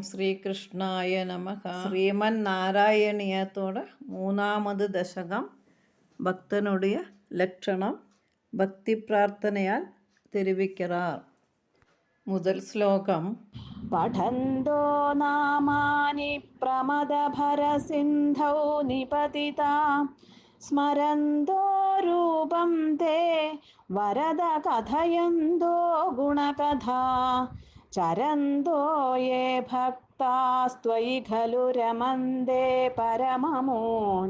ശ്രീകൃഷ്ണായ നമഃ. ശ്രീമൻ നാരായണീയത്തോടെ മൂന്നാമത് ദശകം. ഭക്തനുடைய ലക്ഷണം ഭക്തി പ്രാർത്ഥനയാൽ தெரிவிக்கிறார். முதல் ശ്ലോകം. പഠന്തോ നാമാനി പ്രമദഭരസിന്ധൗ നിപതിതാ സ്മരന്തോ രൂപം തേ വരദ കഥയന്തോ ഗുണകഥാ ചരന്തോ യേ ഭക്താസ്ത്വയി ഖലു രമന്തേ പരമമൂൻ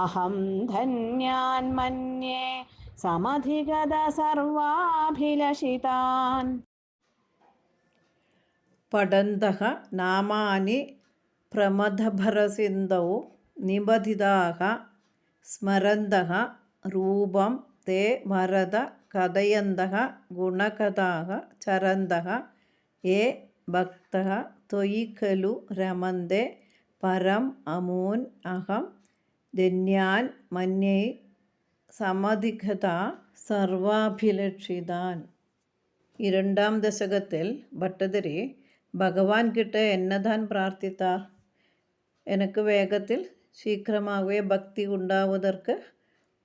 അഹം ധന്യാൻ മന്യേ സമധിഗത സർവാഭിലഷിതാൻ. പഠന്തഃ നാമാനി പ്രമദഭരസിന്ധൗ നിബധിതാഃ സ്മരന്തഃ രൂപം തേ വരദ കഥയന്തഃ ഗുണകഥാഃ ചരന്തഃ യേ ഭക്തഃ ത്വയി ഖലു രമന്തേ പരം അമൂൻ അഹം ധന്യാൻ മന്യേ സമധിഗത സർവാഭിലഷിതാൻ. இரண்டாம் தசகத்தில் பட்டதிரி பகவான் கிட்ட என்னதான் பிரார்த்தித்தார்? எனக்கு வேகத்தில் சீக்கிரமாகவே பக்தி உண்டாவதற்கு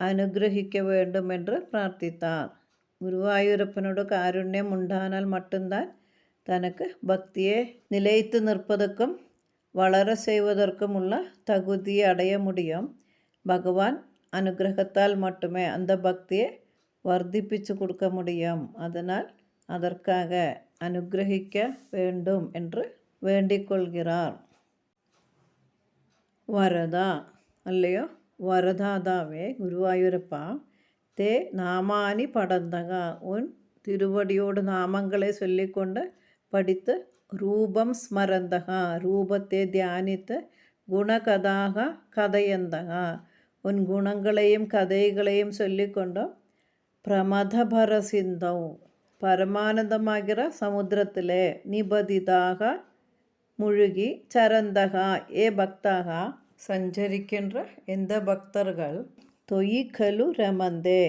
അനുഗ്രഹിക്ക வேண்டும் என்று பிரார்த்தித்தார். ഗുരുവായൂരപ്പനോട് കാരുണ്യം ഉണ്ടാനാൽ மட்டும்தான் தனக்கு பக்தியை நிலைத்து நிற்பதற்கும் வளர செய்வதற்குமுள்ள தகுதியை அடைய முடியும். பகவான் അനുഗ്രഹത്താൽ மட்டுமே அந்த பக்தியை വർദ്ധിപ്പിച്ചു கொடுக்க முடியும். அதனால் அதற்காக അനുഗ്രഹിക്ക வேண்டும் என்று வேண்டிக் கொள்கிறார். വരദ അല്ലയോ വരദാതാവേ ഗുരുവായൂരപ്പ, തേ നാമാനി പടന്തക ഉൻ തിരുവടിയോട് നാമങ്ങളെ ചൊല്ലിക്കൊണ്ട് പഠിത്ത് രൂപം സ്മരന്തക രൂപത്തെ ധ്യാനിത്ത് ഗുണകഥാഹ കഥയന്തക ഉൻ ഗുണങ്ങളെയും കഥകളെയും ചൊല്ലിക്കൊണ്ട് പ്രമദഭരസിന്ധൗ പരമാനന്ദമാകിற സമുദ്രത്തിലെ നിബദിதாக മുഴുകി ചരന്തക ഏ ഭക്താക സഞ്ചരിக்கின்ற எந்த பக்தர்கள் தொயி கலு ரமந்தே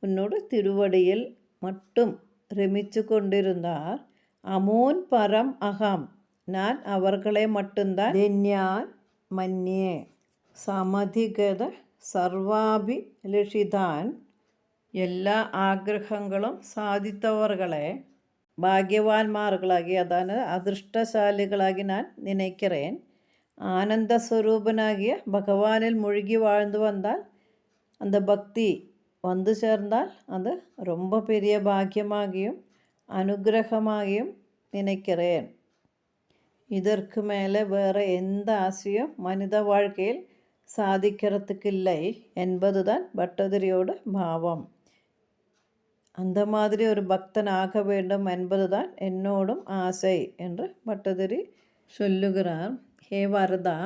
உன்னோடு திருவடியில் மட்டும் ரமிச்சு கொண்டிருந்தார். அமோன் பரம் அகம் நான் அவர்களை மட்டும்தான் ധന്യാൻ മന്യേ സമധിഗത സർവാഭിലഷിതാൻ എല്ലാ ആഗ്രഹങ്ങളും സാധിത്തവർകളെ ഭാഗ്യവാന്മാர்களாகி അതാണ് அதிர்ஷ்டசாலிகளாகி நான் நினைக்கிறேன். ஆனந்த ஸ்வரூபனாகிய பகவானில் மூழ்கி வாழ்ந்து வந்தால் அந்த பக்தி வந்து சேர்ந்தால் அது ரொம்ப பெரிய பாக்கியமாகியும் அனுகிரகமாகியும் நினைக்கிறேன். இதற்கு மேலே வேறு எந்த ஆசையும் மனித வாழ்க்கையில் சாதிக்கிறதுக்கு இல்லை என்பதுதான் பட்டதிரியோட பாவம். அந்த மாதிரி ஒரு பக்தன் ஆக வேண்டும் என்பதுதான் என்னோடும் ஆசை என்று பட்டதிரி சொல்லுகிறார். ஹே வரதா,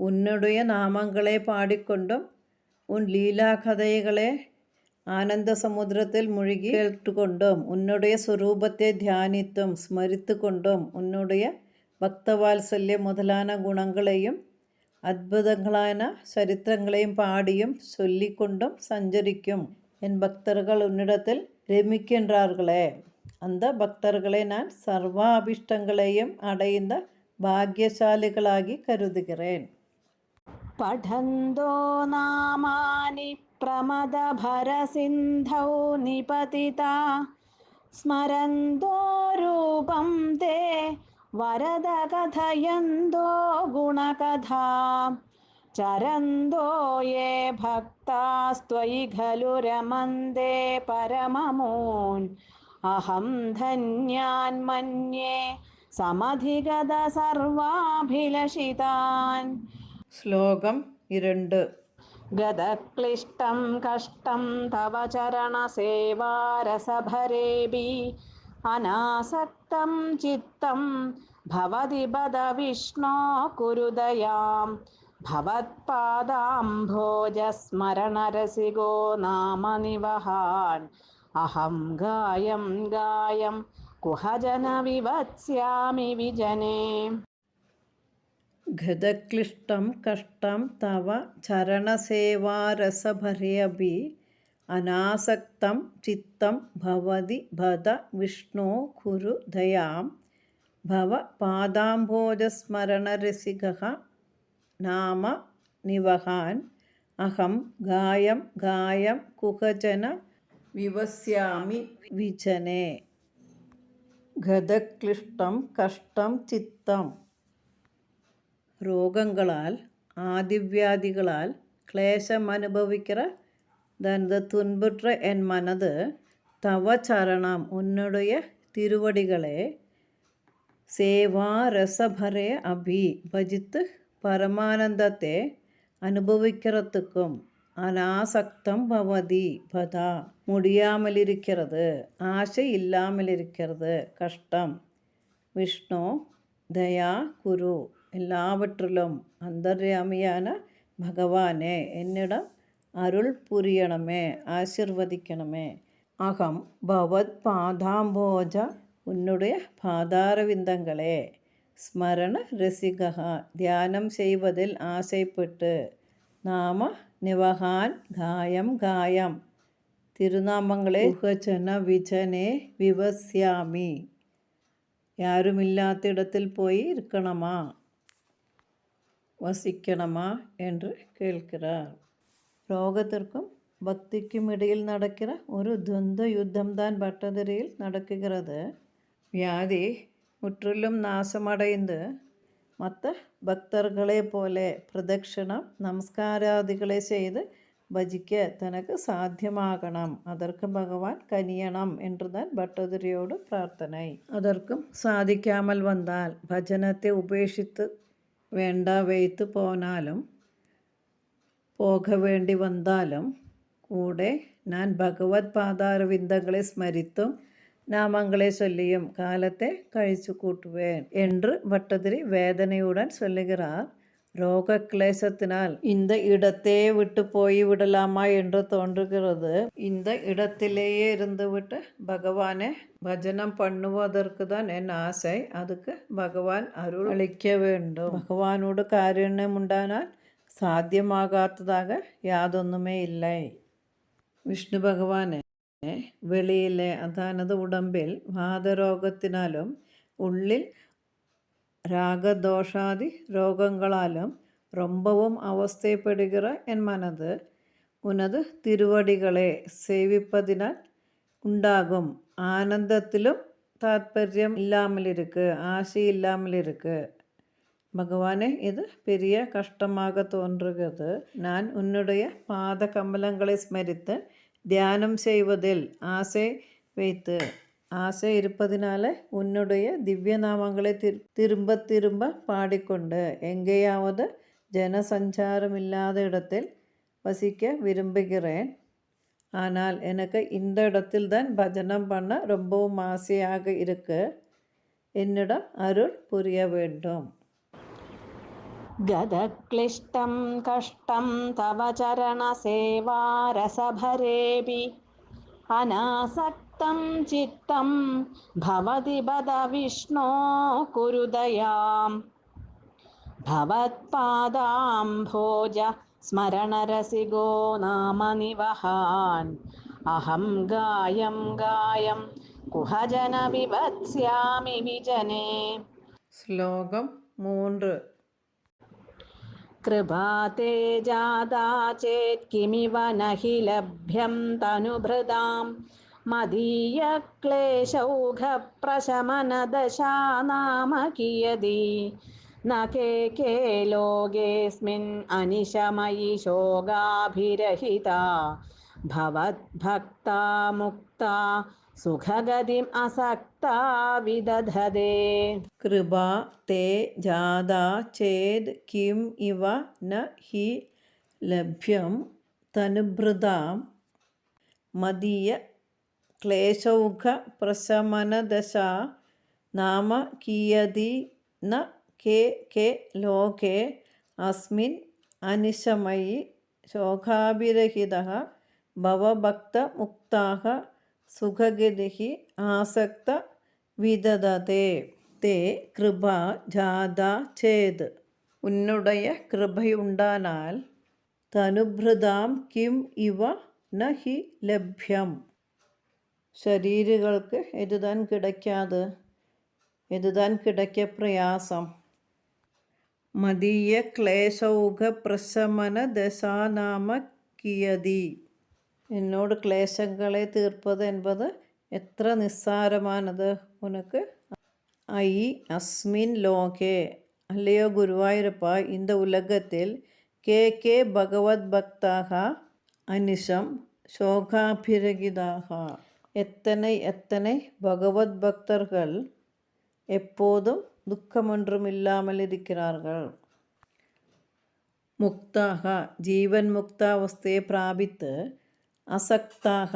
உன்னுடைய நாமங்களை பாடிக்கொண்டும் உன் லீலா கதைகளை ആനന്ദ സമുദ്രത്തിൽ മുഴുകി കേട്ടുകൊണ്ടും ഉന്നുடைய സ്വരൂപത്തെ ധ്യാനിത്തും സ്മരിത്തുകൊണ്ടും ഉന്നുடைய ഭക്തവാത്സല്യം മുതലാന ഗുണങ്ങളെയും അത്ഭുതങ്ങളാன ചരിത്രങ്ങളെയും പാടിയും ചൊല്ലിക്കൊണ്ടും സഞ്ചരിക്കും എൻ ഭക്തர்கள் ഉന്നിടത്തിൽ രമിக்கின்றார்களே அந்த பக்தர்களை நான் சர்வ அபிஷ்டங்களையும் அடைந்த ഭാഗ്യശാലികളാಗಿ കരുതുகிறேன். പഠന്തോ നാമാനി പ്രമദഭരസിന്ധൗ നിപതിതാ സ്മരന്തോ രൂപം തേ വരദ കഥയന്തോ ഗുണകഥാ ചരന്തോ യേ ഭക്താസ്ത്വയി ഖലു രമന്തേ പരമമൂൻ അഹം ധന്യാൻ മന്യേ സമധിഗത സർവാഭിലഷിതാൻ. ശ്ലോകം 2. ഗതക്ലിഷ്ടം കഷ്ടം തവ ചരണസേവാരസഭരേഭി അനാസക്തം ചിത്തം ഭവതി ബദ വിഷ്ണോ കുരുദയാം ഭവത്പാദാംഭോജസ്മരണരസികോ നാമനിവഹാൻ അഹം ഗായം ഗായം കുഹജന വിവത്സ്യാമി വിജനേ. ഗതക്ലിഷ്ടം കഷ്ടം തവ ചരണസേവാരസഭരേഭി അനാസക്തം ചിത്തം ഭവതി ബദ വിഷ്ണോ കുരു ദയാം ഭവ പാദാംഭോജസ്മരണരസികഃ നാമ നിവഹാൻ അഹം ഗായം ഗായം കുഹജന വിവസ്യാമി വിജനേ. ഗതക്ലിഷ്ടം കഷ്ടം ചിത്തം. ரோகங்களால் ஆதிவியாதிகளால் கிளேசம் அனுபவிக்கிற தனது துன்புற்ற என் மனது தவ சரணம் உன்னுடைய திருவடிகளே சேவா ரசபரே அபி பஜித்து பரமானந்தத்தை அனுபவிக்கிறதுக்கும் அனாசக்தம் பவதி பதா முடியாமல் இருக்கிறது, ஆசை இல்லாமல் இருக்கிறது, கஷ்டம். விஷ்ணு ദയാ കുരു. എല്ലാവற்றிലും അന്തര്യാമിயான ഭഗവാനെ എന്നിടം അരുൾ പുരിയണമേ, ആശീർവദിക്കണമേ. അഹം ഭവത് പാദാംഭോജ ഉன்னுடைய பாதாரவிந்தங்களே ஸ்மரண ரசிகா தியானம் செய்வதில் ஆசைப்பட்டு നാമ നിവഹാൻ ഗായം ഗായം തിരുനാമങ്ങളെ ഉഹജന വിജനെ വിവസ്യാമി யாருமில்லாத்திடத்தில் போய் இருக்கணுமா, வசிக்கணுமா என்று கேட்கிறார். ரோகத்திற்கும் பக்திக்கும் இடையில் நடக்கிற ஒரு துவந்த யுத்தம்தான் பட்டதிரியில் நடக்குகிறது. வியாதி முற்றிலும் நாசமடைந்து மற்ற பக்தர்களே போல பிரதட்சணம் நமஸ்காராதிகளை செய்து ഭജിക്ക തനക്ക് സാധ്യമാകണം, അതற்கு ഭഗവാൻ കനിയണം என்றுதான் ഭട്ടതിരിയോട് പ്രാർത്ഥனை. அதற்கும் சாதிக்காமல் வந்தால் ഭജനത്തെ ഉപേക്ഷിത്ത് വേണ്ട വെയ്ത്ത് പോനാലും പോക വേണ്ടി വന്നാലും കൂടെ ഞാൻ ഭഗവത് പാതാരവിന്ദങ്ങളെ സ്മരിത്തും நாமங்களை சொல்லியும் காலத்தை கழிச்சு கூட்டுவேன் என்று பட்டதிரி வேதனையுடன் சொல்லுகிறார். ரோக கிளேசத்தினால் இந்த இடத்தே விட்டு போய் விடலாமா என்று தோன்றுகிறது. இந்த இடத்திலேயே இருந்துவிட்டு பகவானை பஜனம் பண்ணுவதற்கு தான் என் ஆசை. அதுக்கு பகவான் அருள் அளிக்க வேண்டும். பகவானோடு காருண்யம் உண்டானால் സാധ്യമാകാത്തതാക യാതൊന്നുമേ ഇല്ല. വിഷ്ണു ഭഗവാനെ വെളിയിലെ അതാനത് ഉടമ്പിൽ വാതരോഗത്തിനാലും ഉള്ളിൽ ராகதோஷாதி ரோகங்களாலும் ரொம்பவும் அவஸ்தைப்படுகிற என் மனது உனது திருவடிகளை சேவிப்பதினால் உண்டாகும் ஆனந்தத்திலும் தாத்பரியம் இல்லாமல் இருக்கு, ஆசை இல்லாமல் இருக்கு. பகவானே, இது பெரிய கஷ்டமாக தோன்றுகிறது. நான் உன்னுடைய பாத கமலங்களை ஸ்மரித்து தியானம் செய்வதில் ஆசை வைத்து ஆசை இருப்பதினால உன்னுடைய திவ்ய நாமங்களை திரும்ப திரும்ப பாடிக்கொண்டு எங்கேயாவது ஜனசஞ்சாரம் இல்லாத இடத்தில் வசிக்க விரும்புகிறேன். ஆனால் எனக்கு இந்த இடத்தில் தான் பஜனம் பண்ண ரொம்பவும் ஆசையாக இருக்கு. என்னிடம் அருள் புரிய வேண்டும். ഗതക്ലിഷ്ടം കഷ്ടം തവ ചരണ സേവാ രസഭരേപി അനാസക്തം ചിത്തം ഭവതി ബദ വിഷ്ണോ കുരുദയാം. ഭവത്പാദാംഭോജ സ്മരണരസികോ നാമ നിവഹാൻ അഹം ഗായം ഗായം കുഹജന വിവത്സ്യാമി വിജനേ. ശ്ലോകം 3. കൃപാതേ ജാതാ ചേത് കിമിവ നഹി ലഭ്യം തനുഭൃതാം മദീയ ക്ലേശൗഘ പ്രശമനദശാ നാമ കിയതി ന കേ ലോകേസ്മിൻ അനിശമയി ശോകാഭിരഹിതാ ഭവദ്ഭക്താ മുക്താ സുഖഗതിം അസക്താ വിദധതേ. കൃപാ തേ ജാതാ ചേത് കിം ഇവ ന ഹി ലഭ്യം തനുഭൃതാം മദീയ ക്ലേശൗഘ പ്രശമനദശാ നാമ കിയതി ന കേ ലോകേ അസ്മിൻ അനിശമയി ശോകാഭിരഹിതഃ ഭവഭക്തമുക്താഃ സുഖഗതിഃ ആസക്ത വിദധതേ. തേ കൃപ ജാതാ ചേത് ഉന്നുடைய கிருபையுண்டானால் തനുഭൃതാം കിം ഇവ ന ഹി ലഭ്യം ശരീരങ്ങൾക്ക് എതുതാൻ കിടക്കാതെ எதுதான் கிடைக்க பிரயாசம்? மதிய கிளேசௌக பிரசமன தசாநாம கியதி. என்னோடு கிளேசங்களை தீர்ப்பது என்பது எത്ര നിസ്സാരമാനത് உனக்கு. ஐ அஸ்மின் லோகே, அல்லையோ குருவாயூரப்பா, இந்த உலகத்தில் கே பகவத் பக்தாக அனிஷம் சோகாபிரகிதாக, எத்தனை பகவத் பக்தர்கள் எப்போதும் துக்கமொன்றும் இல்லாமல் இருக்கிறார்கள். முக்தாக, ஜீவன் முக்தாவஸ்தையை பிராபித்து, அசக்தாக,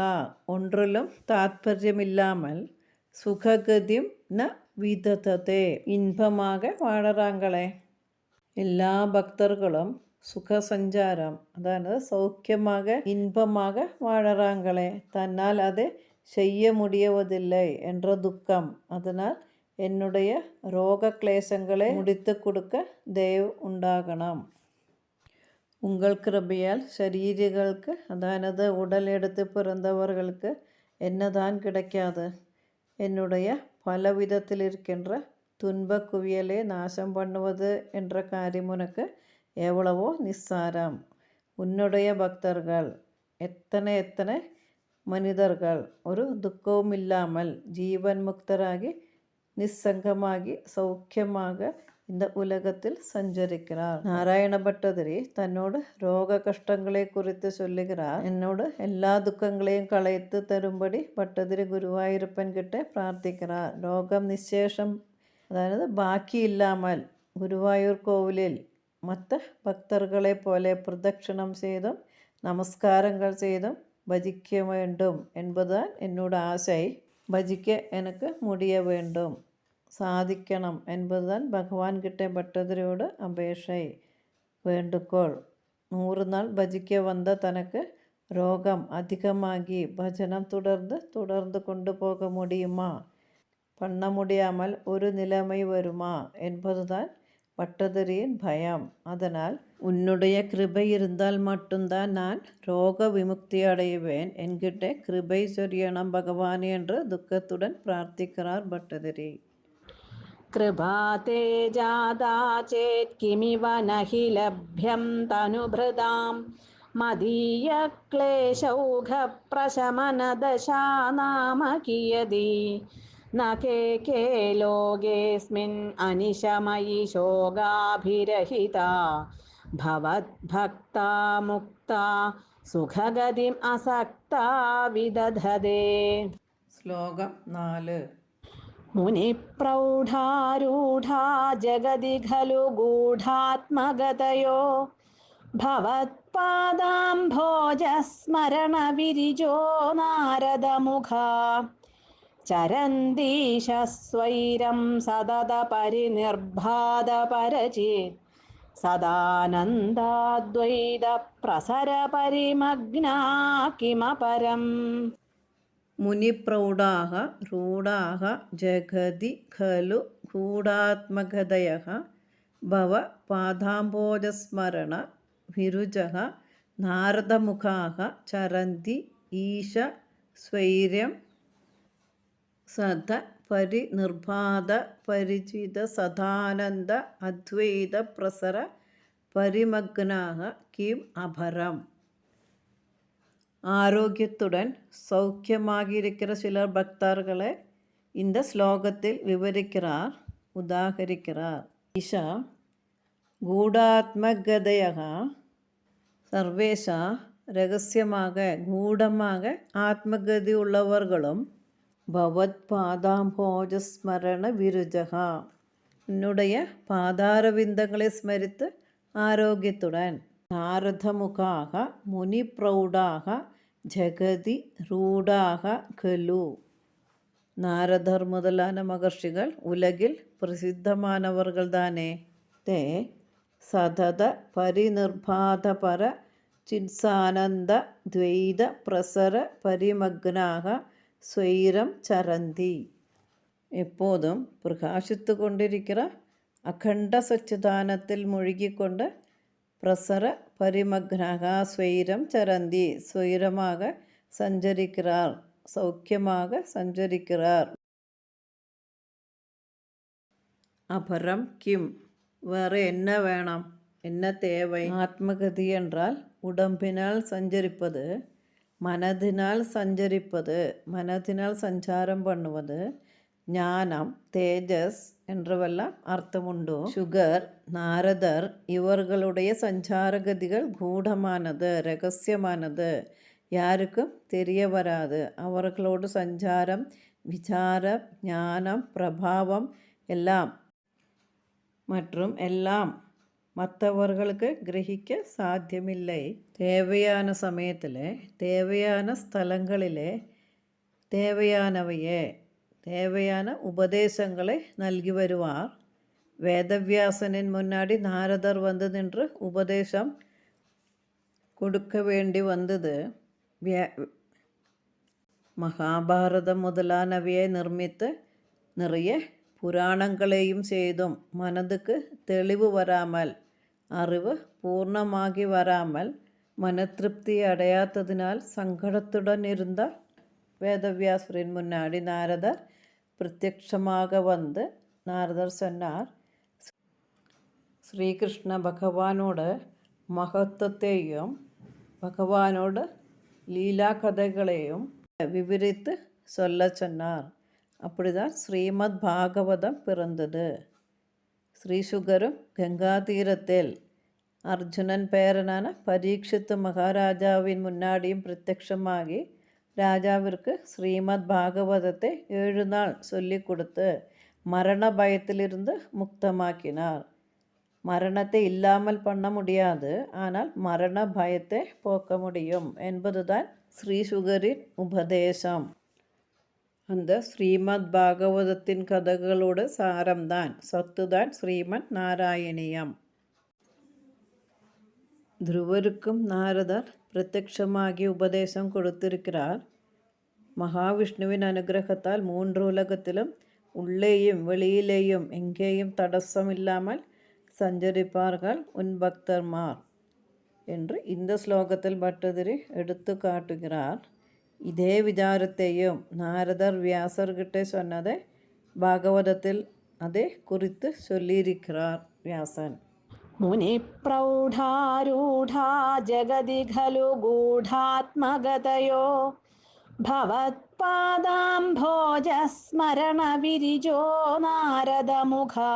ஒன்றிலும் தாத்பரியமில்லாமல், சுககதிம் ந விதததே, இன்பமாக வாழறாங்களே. எல்லா பக்தர்களும் சுக சஞ்சாரம், அதாவது சௌக்கியமாக இன்பமாக வாழறாங்களே, தன்னால் அதை செய்ய முடியவதில்லை என்ற துக்கம். அதனால் என்னுடைய ரோக கிளேசங்களை முடித்து கொடுக்க தயவு உண்டாகணும். உங்கள் கிருபையால் சரீரிகளுக்கு, அதாவது உடல் எடுத்து பிறந்தவர்களுக்கு என்னதான் கிடைக்காது? என்னுடைய பல விதத்தில் இருக்கின்ற துன்ப குவியலை நாசம் பண்ணுவது என்ற காரியம் உனக்கு எவ்வளவோ நிஸ்சாரம். உன்னுடைய பக்தர்கள் எத்தனை மனிதர்கள் ஒரு துக்கവും இல்லாமல் ஜீவன் முக்தராகி நிஸ்ஸங்கமாகி சௌக்கியமாக இந்த உலகத்தில் சஞ்சரிக்கிறார். நாராயண பட்டதிரி தன்னோடு ரோக கஷ்டங்களை குறித்து சொல்லுகிறார். என்னோடு எல்லா துக்கங்களையும் களைத்து தரும்படி பட்டதிரி குருவாயூரப்பன் கிட்ட பிரார்த்திக்கிறார். ரோகம் நிச்சேஷம், அதாவது பாக்கி இல்லாமல் குருவாயூர் கோவிலில் மற்ற பக்தர்களை പോലെ பிரதட்சணம் செய்தும் நமஸ்காரங்கள் செய்தும் பஜிக்க வேண்டும் என்பதுதான் என்னோட ஆசை. பஜிக்க எனக்கு முடிய வேண்டும், சாதிக்கணும் என்பதுதான் பகவான் கிட்ட பட்டதிரியோட அபேஷை, வேண்டுகோள். 100 நாள் பஜிக்க வந்த தனக்கு ரோகம் அதிகமாகி பஜனம் தொடர்ந்து கொண்டு போக முடியுமா, பண்ண முடியாமல் ஒரு நிலைமை வருமா என்பதுதான் பட்டதிரியின் பயம். அதனால் உன்னுடைய கிருபை இருந்தால் மட்டும்தான் நான் ரோக விமுக்தி அடைவேன் என்கிட்ட கிருபை சொரியணும் பகவான் என்று துக்கத்துடன் பிரார்த்திக்கிறார் பட்டதிரி. कृपाते जाता चेत् किमिव न हि लभ्यं तनुभृतां मदीयक्लेशौघप्रशमनदशा नाम कियदि न के लोकेऽस्मिन् अनिशमयि शोगाभिरहिता भवद्भक्ता मुक्ता सुखगतिम् असक्ता विदधते. ശ്ലോകം 4. मुनिप्रौढारूढा जगदि खलु गूढात्मगतयो भवत्पादाम्भोजस्मरणविरिजो नारदमुखा चरन्दीशस्वैरं सततपरिनिर्बाधपरचित् सदानन्दाद्वैतप्रसरपरिमग्ना किमपरम्. मुनिप्रौढाः रूढाः जगति खलु गूढात्मगतयः भवपादाम्भोजस्मरण विरुजः नारदमुखाः चरन्ति ईश स्वैर्यं सत परिनिर्बाध परिचित सदानन्द अद्वैत प्रसर परिमग्नाः किम् अपरम्. ஆரோக்கியத்துடன் சௌக்கியமாக இருக்கிற சிலர் பக்தர்களை இந்த ஸ்லோகத்தில் விவரிக்கிறார், உதாகரிக்கிறார். ஈஷா கூடாத்மகதயக, சர்வேஷா ரகசியமாக கூடமாக ஆத்மகதி உள்ளவர்களும், பவத் பாதாம்போஜஸ்மரண விருஜகா, என்னுடைய பாதாரவிந்தங்களை ஸ்மரித்து ஆரோக்கியத்துடன், நாரதமுகாக முனிப்ரௌடாக ஜகதி ரூடாக கலு, நாரதர் முதலான மகர்ஷிகள் உலகில் பிரசித்தமானவர்கள் தானே. தே சதத பரிநிர்பாதபர சின்சானந்த துவைத பிரசர பரிமக்னாக ஸ்வைரம் சரந்தி, எப்போதும் பிரகாசித்து கொண்டிருக்கிற அகண்ட சச்சிதானத்தில் மூழ்கிக்கொண்டு பிரசர பரிமக்னாக ஸ்வைரம் சரந்தி, ஸ்வைரமாக சஞ்சரிக்கிறார், சௌக்கியமாக சஞ்சரிக்கிறார். அபரம் கிம், வேறு என்ன வேணும், என்ன தேவை? ஆத்மகதி என்றால் உடம்பினால் சஞ்சரிப்பது, மனதினால் சஞ்சரிப்பது, மனதினால் சஞ்சாரம் பண்ணுவது. ஞானம், தேஜஸ் என்றவெல்லாம் அர்த்தமுண்டு. சுகர், நாரதர் இவர்களுடைய சஞ்சாரகதிகள் கூடமானது, ரகசியமானது, யாருக்கும் தெரிய வராது. அவர்களோடு சஞ்சாரம், விசாரம், ஞானம், பிரபாவம் எல்லாம் மற்றும் எல்லாம் மற்றவர்களுக்கு கிரகிக்க சாத்தியமில்லை. தேவையான சமயத்தில், தேவையான ஸ்தலங்களிலே தேவையானவையே, தேவையான உபதேசங்களை നൽകി வருவார். வேதவியாசனின் முன்னாடி நாரதர் வந்து நின்று உபதேசம் கொடுக்க வேண்டி வந்தது. மகாபாரதம் முதலானவையை நிர்மித்து நிறைய புராணங்களையும் செய்தும் மனதுக்கு தெளிவு வராமல், அறிவு பூர்ணமாகி வராமல், மன திருப்தி அடையாததினால் சங்கடத்துடன் இருந்த வேதவியாசரின் முன்னாடி நாரதர் பிரத்யட்சமாக வந்து நாரதர் சொன்னார், ஸ்ரீகிருஷ்ண பகவானோட மகத்துவத்தையும் பகவானோட லீலா கதைகளையும் விவரித்து சொல்ல சொன்னார். அப்படிதான் ஸ்ரீமத் பாகவதம் பிறந்தது. ஸ்ரீசுகரும் கங்கா தீரத்தில் அர்ஜுனன் பேரனான பரீட்சித்து மகாராஜாவின் முன்னாடியும் பிரத்யட்சமாகி ராஜாவிற்கு ஸ்ரீமத் பாகவதத்தை 7 நாள் சொல்லி கொடுத்து மரண பயத்திலிருந்து முக்தமாக்கினார். மரணத்தை இல்லாமல் பண்ண முடியாது, ஆனால் மரண பயத்தை போக்க முடியும் என்பதுதான் ஸ்ரீசுகரின் உபதேசம். அந்த ஸ்ரீமத் பாகவதத்தின் கதைகளோட சாரம்தான், சொத்துதான் ஸ்ரீமத் நாராயணியம். துருவருக்கும் நாரதர் பிரத்யட்சமாகி உபதேசம் கொடுத்திருக்கிறார். மகாவிஷ்ணுவின் அனுகிரகத்தால் 3 உலகத்திலும் உள்ளேயும் வெளியிலேயும் எங்கேயும் தடசம் இல்லாமல் சஞ்சரிப்பார்கள் உன் பக்தர்மார் என்று இந்த ஸ்லோகத்தில் பட்டதிரி எடுத்து காட்டுகிறார். இதே விசாரத்தையும் நாரதர் வியாசர்கிட்ட சொன்னதை பாகவதத்தில் அதை குறித்து சொல்லியிருக்கிறார் வியாசன். முனி பிரௌಢாரூഢா ஜகதி खलु गूढात्मगतयो भवत्पादाम्भोजस्मरणविरिजो नारदमुखा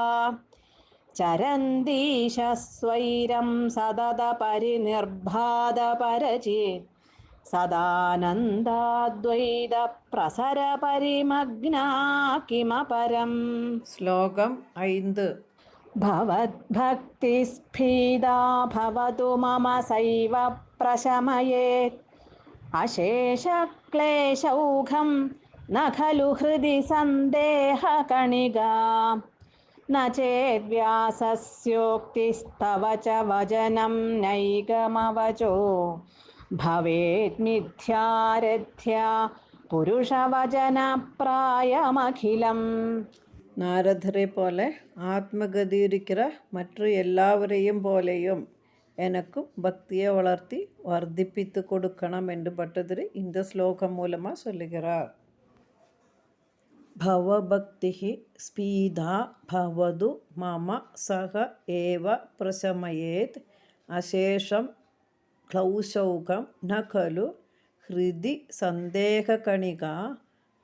चरन्दीशस्वैरं सततपरिनिर्भादपरचित् सदानन्दाद्वैतप्रसरपरिमग्ना किमपरम्. श्लोकम् 5. भवद्भक्तिस्फीदा भवतु मम सैव प्रशमयेत् अशेषक्लेशौघं न खलु हृदि सन्देहकणिका न चेद्व्यासस्योक्तिस्तव च वचनं नैकमवचो भवेत् मिथ्यारथ्या पुरुषवचनप्रायमखिलम्. நாரதரை போல ஆத்மகதி இருக்கிற மற்ற எல்லாவரையும் போலேயும் எனக்கும் பக்தியை வளர்த்தி வர்த்திப்பித்து கொடுக்கணும் என்று பட்டதிரி இந்த ஸ்லோகம் மூலமாக சொல்லுகிறார். பவபக்திஹி ஸ்பீதா பவது மம சக ஏவ பிரசமயேத் அசேஷம் க்ளௌஷௌகம் ந கலு ஹிருதி சந்தேககணிகா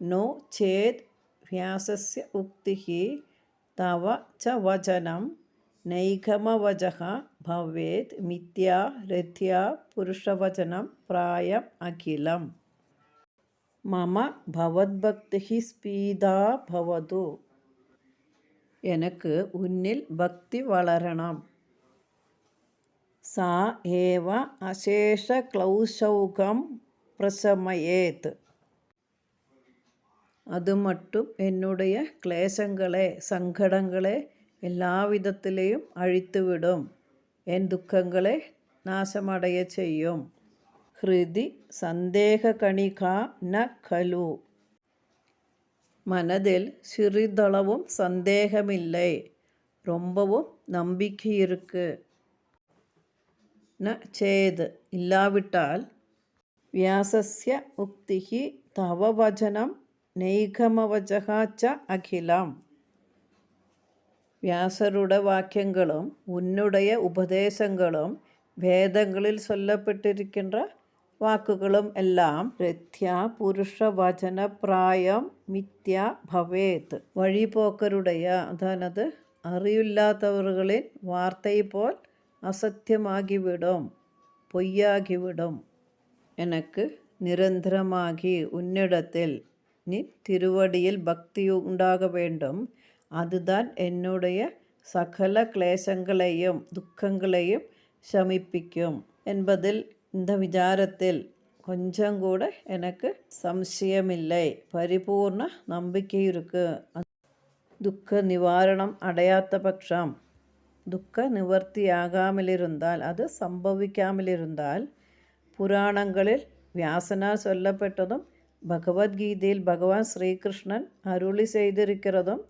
நோ சேத் வியாசஸ்ய உக்திஹி தவ ச வச்சனம் நைகமவஜः பவேத் மித்யா ரத்யா புருஷவச்சனம் பிராயம் அகிலம். மம பவத்பக்திஹி ஸ்பீதா பவது, எனக்கு உன்னில் பக்தி வளரணும். சா ஏவ அசேஷ க்ளௌஷௌகம் பிரசமயேத், அது மட்டும் என்னுடைய கிளேசங்களே சங்கடங்களே எல்லா விதத்திலேயும் அழித்துவிடும், என் துக்கங்களை நாசமடைய செய்யும். ஹிருதி சந்தேக கணிகா ந கலு, மனதில் சிறிதளவும் சந்தேகமில்லை, ரொம்பவும் நம்பிக்கை இருக்கு. ந சேது, இல்லாவிட்டால் வியாசஸ்ய உக்திஹி தவ வச்சனம் நைகமவஜகா ச அகிலம், വ്യാസരുടെ വാക്യങ്ങളും ഉன்னுடைய ഉപദേശങ്ങളും വേദങ്ങളിൽ சொல்லப்பட்டிருக்கின்ற வாக்குகளும் எல்லாம் ரத்யா புருஷ வச்சன பிராயம் மித்யா பவேத் வழிபோக்கருடைய அதானது அறிவில்லாதவர்களின் வார்த்தை போல் அசத்தியமாகிவிடும், பொய்யாகிவிடும். எனக்கு நிரந்தரமாகி உன்னிடத்தில் நீ திருவடியில் பக்தி உண்டாக வேண்டும். அதுதான் என்னுடைய சகல கிளேசங்களையும் துக்கங்களையும் சமிப்பிக்கும் என்பதில் இந்த விசாரத்தில் கொஞ்சம் கூட எனக்கு சம்சயமில்லை, பரிபூர்ண நம்பிக்கை இருக்கு. துக்க நிவாரணம் அடையாத பட்சம், துக்க நிவர்த்தியாகாமலிருந்தால், அது சம்பவிக்காமலிருந்தால், புராணங்களில் வியாசனால் சொல்லப்பட்டதும் பகவத்கீதையில் பகவான் ஸ்ரீகிருஷ்ணன் அருளி செய்திருக்கிறதும்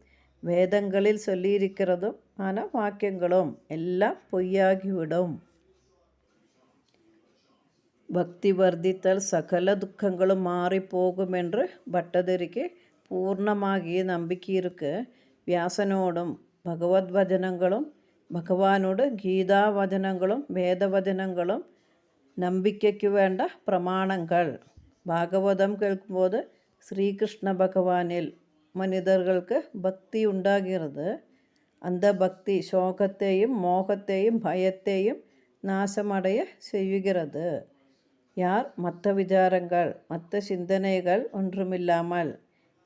வேதங்களில் சொல்லியிருக்கிறதும் ஆன வாக்கியங்களும் எல்லாம் பொய்யாகிவிடும். பக்தி வர்த்தித்தால் சகல துக்கங்களும் மாறிப்போகும் என்று பட்டதிரிக்கு பூர்ணமாகிய நம்பிக்கை இருக்கு. வியாசனோடும் பகவத் வചനங்களும் பகவானோடு கீதா வചനங்களும் வேத வചനங்களும் நம்பிக்கைக்கு வேண்ட பிரமாணங்கள். பாகவதம் கேட்கும்போது ஸ்ரீகிருஷ்ண பகவானில் மனிதர்களுக்கு பக்தி உண்டாகிறது. அந்த பக்தி சோகத்தையும் மோகத்தையும் பயத்தையும் நாசமடைய செய்கிறது. யார் மற்ற விசாரங்கள் மற்ற சிந்தனைகள் ஒன்றுமில்லாமல்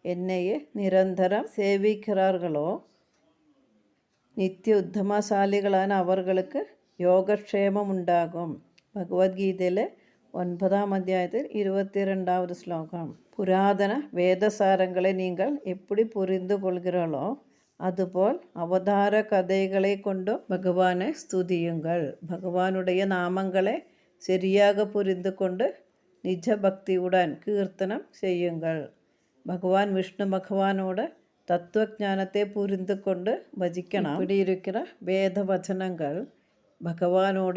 என்னையே நிரந்தரம் சேவிக்கிறார்களோ, நித்திய உத்தமசாலிகளான அவர்களுக்கு யோகக்ஷேமம் உண்டாகும். பகவத்கீதையில் 9ஆம் அத்தியாயத்தில் 22வது ஸ்லோகம். புராதன வேதசாரங்களை நீங்கள் எப்படி புரிந்து கொள்கிறீர்களோ அதுபோல் அவதார கதைகளை கொண்டு பகவானை ஸ்துதியுங்கள். பகவானுடைய நாமங்களை சரியாக புரிந்து கொண்டு நிஜ பக்தியுடன் கீர்த்தனம் செய்யுங்கள். பகவான் விஷ்ணு பகவானோட தத்துவஞானத்தை புரிந்து கொண்டு பஜிக்கணும். இப்படி இருக்கிற வேத வச்சனங்கள் பகவானோட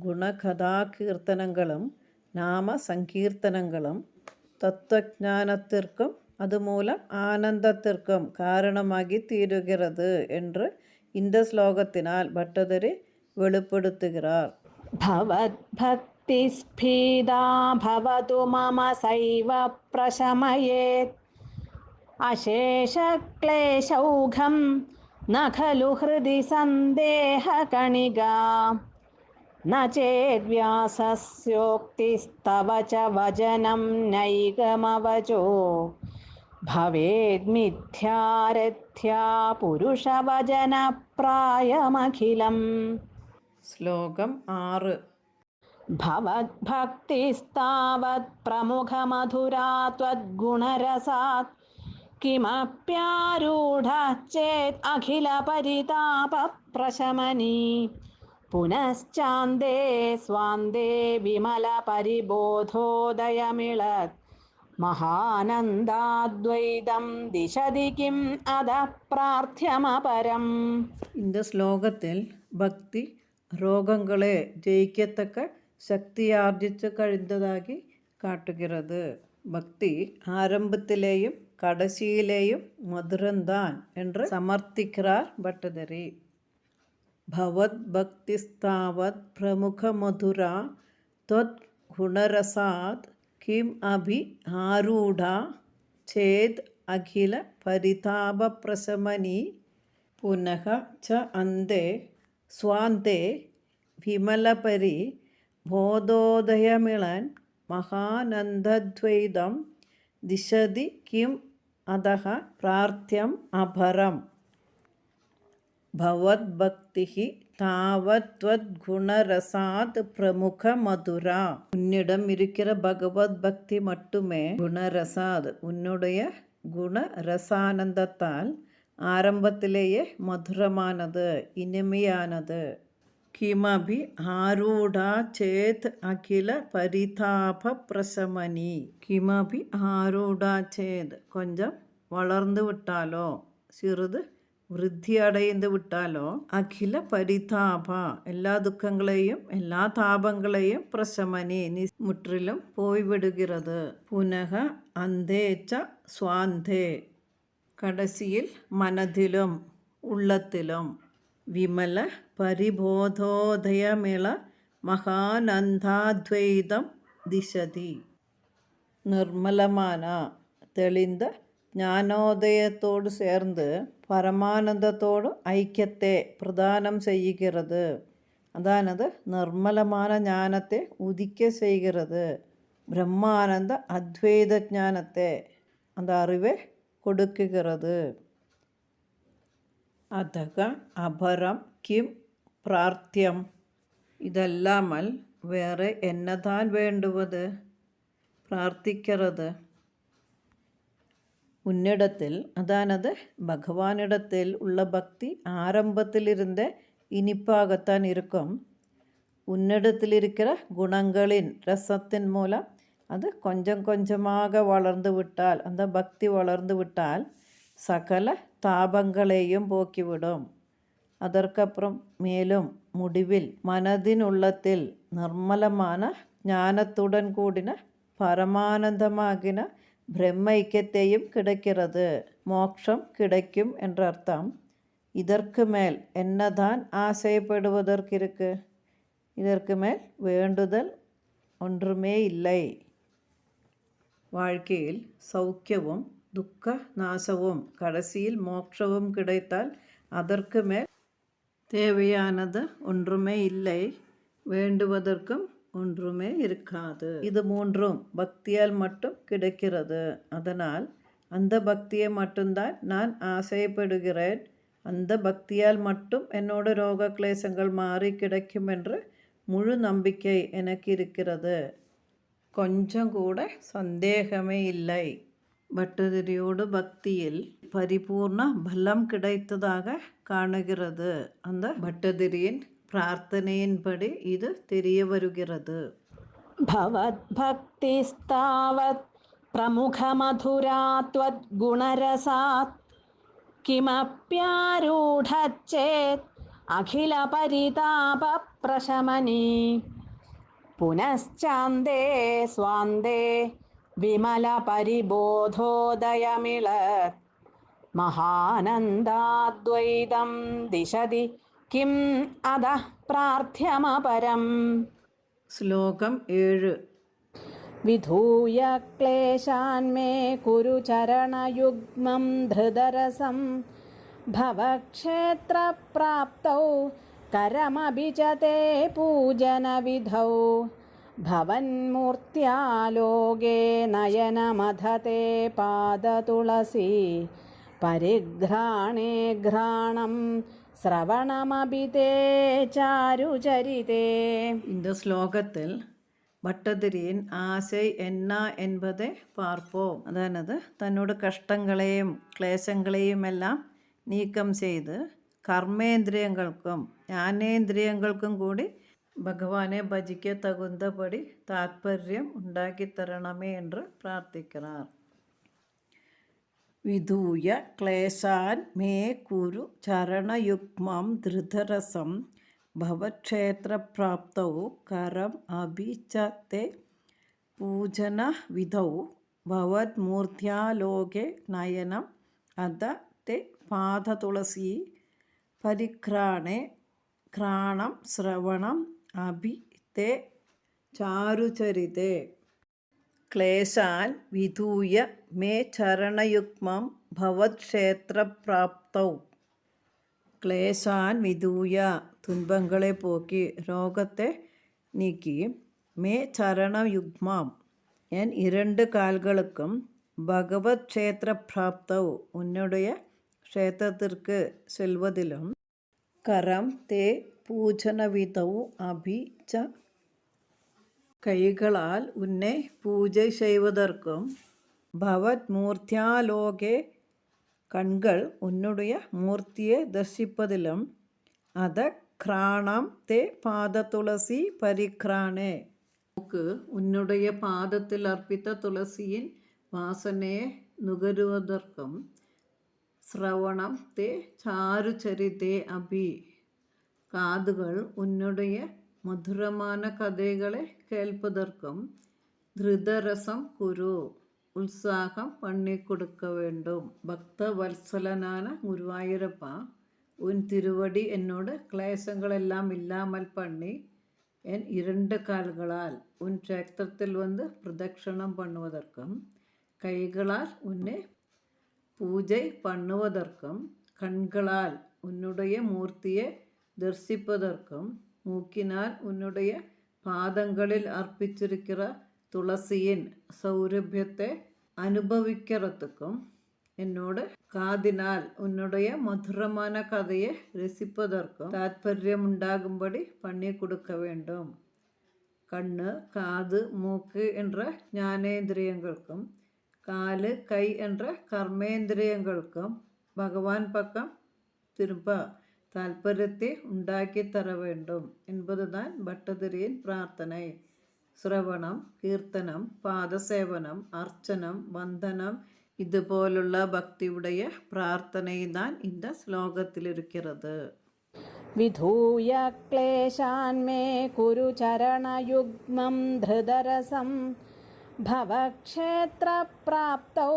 குணகதா கீர்த்தனங்களும் நாம சங்கீர்த்தனங்களும் தத்துவஞானத்திற்கும் அதுமூலம் ஆனந்தத்திற்கும் காரணமாகி தீருகிறது என்று இந்த ஸ்லோகத்தினால் பட்டதிரி வெளிப்படுத்துகிறார். भवद्भक्तिस्फीदा भवतु मम सैव प्रशमयेत् अशेषक्लेशौघं न खलु हृदि सन्देहकणिगा न चेद्व्यासस्योक्तिस्तव च वचनं नैगमवचो भवेद्मिथ्यारथ्या पुरुषवचनप्रायमखिलम्. ശ്ലോകം 6. भवद्भक्तिस्तावत् प्रमुखमधुरा त्वद्गुणरसात् किमप्यारूढः चेत् अखिलपरितापप्रशमनी पुनश्चान्दे स्वान्दे विमलपरिबोधोदयमिळत् महानन्दाद्वैतं दिशति किम् अधः प्रार्थ्यमपरम्. இந்த ஸ்லோகத்தில் பக்தி ரோகங்களെ ஜெயிக்கத்தக்க சக்தியார்ஜிச்சு കഴിഞ്ഞതാಗಿ காட்டுகிறது. பக்தி ஆரம்பத்திலேயும் கடைசியிலேயும் மதுரந்தான் என்று சமர்த்திக்கிறார் பட்டதிரி. பவத் பக்திஸ்தாவத் பிரமுக மதுரா தொத் குணரசாத் கிம் அபி ஆரூடா சேத் அகில பரிதாப பிரசமனி புனக ச அந்தே ஸ்வாந்தே விமலபரி போதோதயமிளன் மகானந்தத்வைதம் திசதி கிம் அதஹ பிரார்த்தியம் அபரம். பவத்பக்திஹி தாவத் த்வத்குணரசாத் பிரமுக மதுரா. உன்னிடம் இருக்கிற பகவத் பக்தி மட்டுமே குணரசாத் உன்னுடைய குண ரசானந்தத்தால் ஆரம்பத்திலேயே மதுரமானது, இனிமையானது. கிமபி ஆரூடா சேத் அகில பரிதாப பிரசமனி. கிமபி ஆரூடா சேத் கொஞ்சம் வளர்ந்து விட்டாலோ, சிறிது விருத்தி அடைந்து விட்டாலோ, அகில பரிதாபா எல்லா துக்கங்களையும் எல்லா தாபங்களையும் பிரசமனி முற்றிலும் போய்விடுகிறது. புனக அந்தேச்ச சுவாந்தே கடைசியில் மனதிலும் ഉള്ളത്തിലും വിമല പരിബോധോദയമിള മഹാനന്ദാദ്വൈതം ദിശതി. നിർമ്മലமான തെളിந்த ஞானோதயத்தோடு சேர்ந்து பரமானந்தத்தோடு ஐக்கியத்தை பிரதானம் செய்கிறது. അതാണത് നിർമ്മലமான ஞானത്തെ ഉദിക്ക ചെയ്യുகிறது. பிரம்மானந்த அத்வைத ஞானத்தை அந்த அறிவை കൊടുക്കുന്നത്. അതക അപരം കിം പ്രാർത്ഥ്യം. ഇതല്ലാമൽ വേറെ എന്നതാൻ വേണ്ടുവത്? പ്രാർത്ഥിക്കുന്നത് ഉന്നിടത്തിൽ, അതാണത് ഭഗവാനിടത്തിൽ ഉള്ള ഭക്തി ആരംഭത്തിലിരുന്ന് ഇനിപ്പാകത്താൻ ഇരിക്കും. ഉന്നിടത്തിലിരിக்கிற குணங்களின் ரசத்தின் மூலம் அது கொஞ்சம் கொஞ்சமாக வளர்ந்து விட்டால், அந்த பக்தி வளர்ந்து விட்டால் சகல தாபங்களையும் போக்கிவிடும். அதற்கப்புறம் மேலும் முடிவில் மனதின் உள்ளத்தில் നിർമ്മലமான ஞானத்துடன் கூடின பரமானந்தமாகின பிரம்ம ஐக்கியத்தையும் கிடைக்கிறது. மோட்சம் கிடைக்கும் என்ற அர்த்தம். இதற்கு மேல் என்னதான் ஆசைப்படுவதற்கு இருக்கு? இதற்கு மேல் வேண்டுதல் ஒன்றுமே இல்லை. வாழ்க்கையில் சௌக்கியവും துக்க நாசவும் கடைசியில் மோட்சமும் கிடைத்தால் அதற்கு மேல் தேவையானது ஒன்றுமே இல்லை, வேண்டுவதற்கும் ஒன்றுமே இருக்காது. இது மூன்றும் பக்தியால் மட்டும் கிடைக்கிறது. அதனால் அந்த பக்தியை மட்டும்தான் நான் ஆசைப்படுகிறேன். அந்த பக்தியால் மட்டும் என்னோட ரோக கிளேசங்கள் மாறி கிடைக்கும் என்ற முழு நம்பிக்கை எனக்கு இருக்கிறது. கொஞ்சம் கூட சந்தேகமே இல்லை. ഭട്ടതിരിയോട് ഭക്തിയിൽ പരിപൂർണ ഫലം கிடைத்ததாக കാണുகிறது. அந்த ഭട്ടതിരിயின் പ്രാർത്ഥനയിൻപടി ഇത് தெரிய வருகிறது. ഭവദ്ഭക്തിസ്താവത് പ്രമുഖമധുരാ ത്വദ്ഗുണരസാത് കിമപ്യാരൂഢച്ചേത് അഖില പരിതാപ പ്രശമനീ പുനശ്ചാന്ദേ സ്വാന്ദേ വിമല പരിബോധോദയമിളത് മഹാനന്ദാദ്വൈതം ദിശതി കിം അധഃ പ്രാർത്ഥ്യമപരം. ശ്ലോകം 7. വിധൂയ ക്ലേശാന്മേ കുരു ചരണയുഗ്മം ധൃതരസം ഭവക്ഷേത്രപ്രാപ്തൗ കരമഭിചതേ പൂജനവിധൗ ഭവന്മൂർത്യാലോകേ നയനമധതേ പാദതുളസി പരിഘ്രാണേ ഘ്രാണം ശ്രവണമഭിതേ ചാരുചരിതേ. இந்த ஸ்லோகத்தில் ഭട്ടതിരിயின் ആശை என்ன என்பதை பார்ப்போம். അതായത് തന്നോട് കഷ്ടങ്ങളെയും ക്ലേശങ്ങളെയും എല്ലാം നീക്കം ചെയ്ത് കർമ്മേന്ദ്രിയങ്ങൾക്കും ജ്ഞാനേന്ദ്രിയങ്ങൾക്കും കൂടി ഭഗവാനെ ഭജിക്ക തകുந்தபடி താത്പര്യം ഉണ്ടാക്കിത്തരണമേ എന്ന് പ്രാർത്ഥിக்கிறார். വിധൂയ ക്ലേശാൻ മേ കുരു ചരണയുഗ്മം ധൃതരസം ഭവക്ഷേത്രപ്രാപ്തൗ കരം അഭിചത്തെ പൂജന വിധൗ ഭവന്മൂർത്യാലോകേ നയനം അധ ते പാദതുളസി പരിഘ്രാണേ ഘ്രാണം ശ്രവണം അഭി ते ചാരുചരിതേ. ക്ലേശാൻ വിധൂയ മേ ചരണയുഗ്മം ഭവത്ക്ഷേത്രപ്രാപ്തൗ. ക്ലേശാൻ വിധൂയ തുன்பങ്ങളെ പോക്കി രോഗത്തെ നീക്കി മേ ചരണയുഗ്മം എൻ 2 കാൽகளுக்கும் ഭഗവത് ക്ഷേത്രപ്രാപ്തൗ ഉன்னுடைய ക്ഷേത്രത്തിற்கு செல்வதிலும் கரம் தே பூஜனவிதௌ அபி ச കൈകളാൽ ഉന്നെ പൂജ ചെയ്വதற்கும் ഭവത് മൂർത്യാലോകെ കൺകൾ ഉன்னுடைய മൂർത്തിയെ ദർശിപ്പതിലും അത ഘ്രാണം തേ പാദതുളസി പരിഘ്രാണേ മൂക്ക് ഉன்னுடைய പാദത്തിൽ അർപ്പിത്ത തുളസിயின் വാസനയെ നുകരുവதற்கும் ശ്രവണം തേ ചാരുചരിതേ അഭി കാതുകൾ ഉன்னுடைய മധുരமான കഥകളെ കേൾപ്പதற்கும் ധൃതരസം കുരു ഉത്സാഹം പണിക്കൊടുക്ക വേണ്ടും. ഭക്തവത്സലനാன ഗുരുവായൂരപ്പ உன் திருவடி என்னோட கிளேசங்களெல்லாம் இல்லாமல் பண்ணி என் 2 கால்களால் உன் க்ஷேத்திரத்தில் வந்து பிரதட்சணம் பண்ணுவதற்கும், கைகளால் உன்னை பூஜை பண்ணுவதற்கும், கண்களால் உன்னுடைய மூர்த்தியை தரிசிப்பதற்கும், மூக்கினால் உன்னுடைய பாதங்களில் அர்ப்பிச்சிருக்கிற துளசியின் சௌரபியத்தை அனுபவிக்கிறதுக்கும், என்னோட காதினால் உன்னுடைய மதுரமான கதையை ரசிப்பதற்கும் தாத்பரியம் உண்டாகும்படி பண்ணி கொடுக்க வேண்டும். கண்ணு, காது, மூக்கு என்ற ஞானேந்திரியங்களுக்கும், காலு, கை என்ற கர்மேந்திரியங்களுக்கும் பகவான் பக்கம் திரும்ப தாற்பயத்தை உண்டாக்கி தர வேண்டும் என்பதுதான் பட்டதிரியின் பிரார்த்தனை. சிரவணம், கீர்த்தனம், பாதசேவனம், அர்ச்சனம், வந்தனம் இதுபோலுள்ள பக்தியுடைய பிரார்த்தனை தான் இந்த ஸ்லோகத்தில் இருக்கிறது. विधूय क्लेशान् मे कुरु चरणयुग्मं धृतरसं भवक्षेत्रप्राप्तौ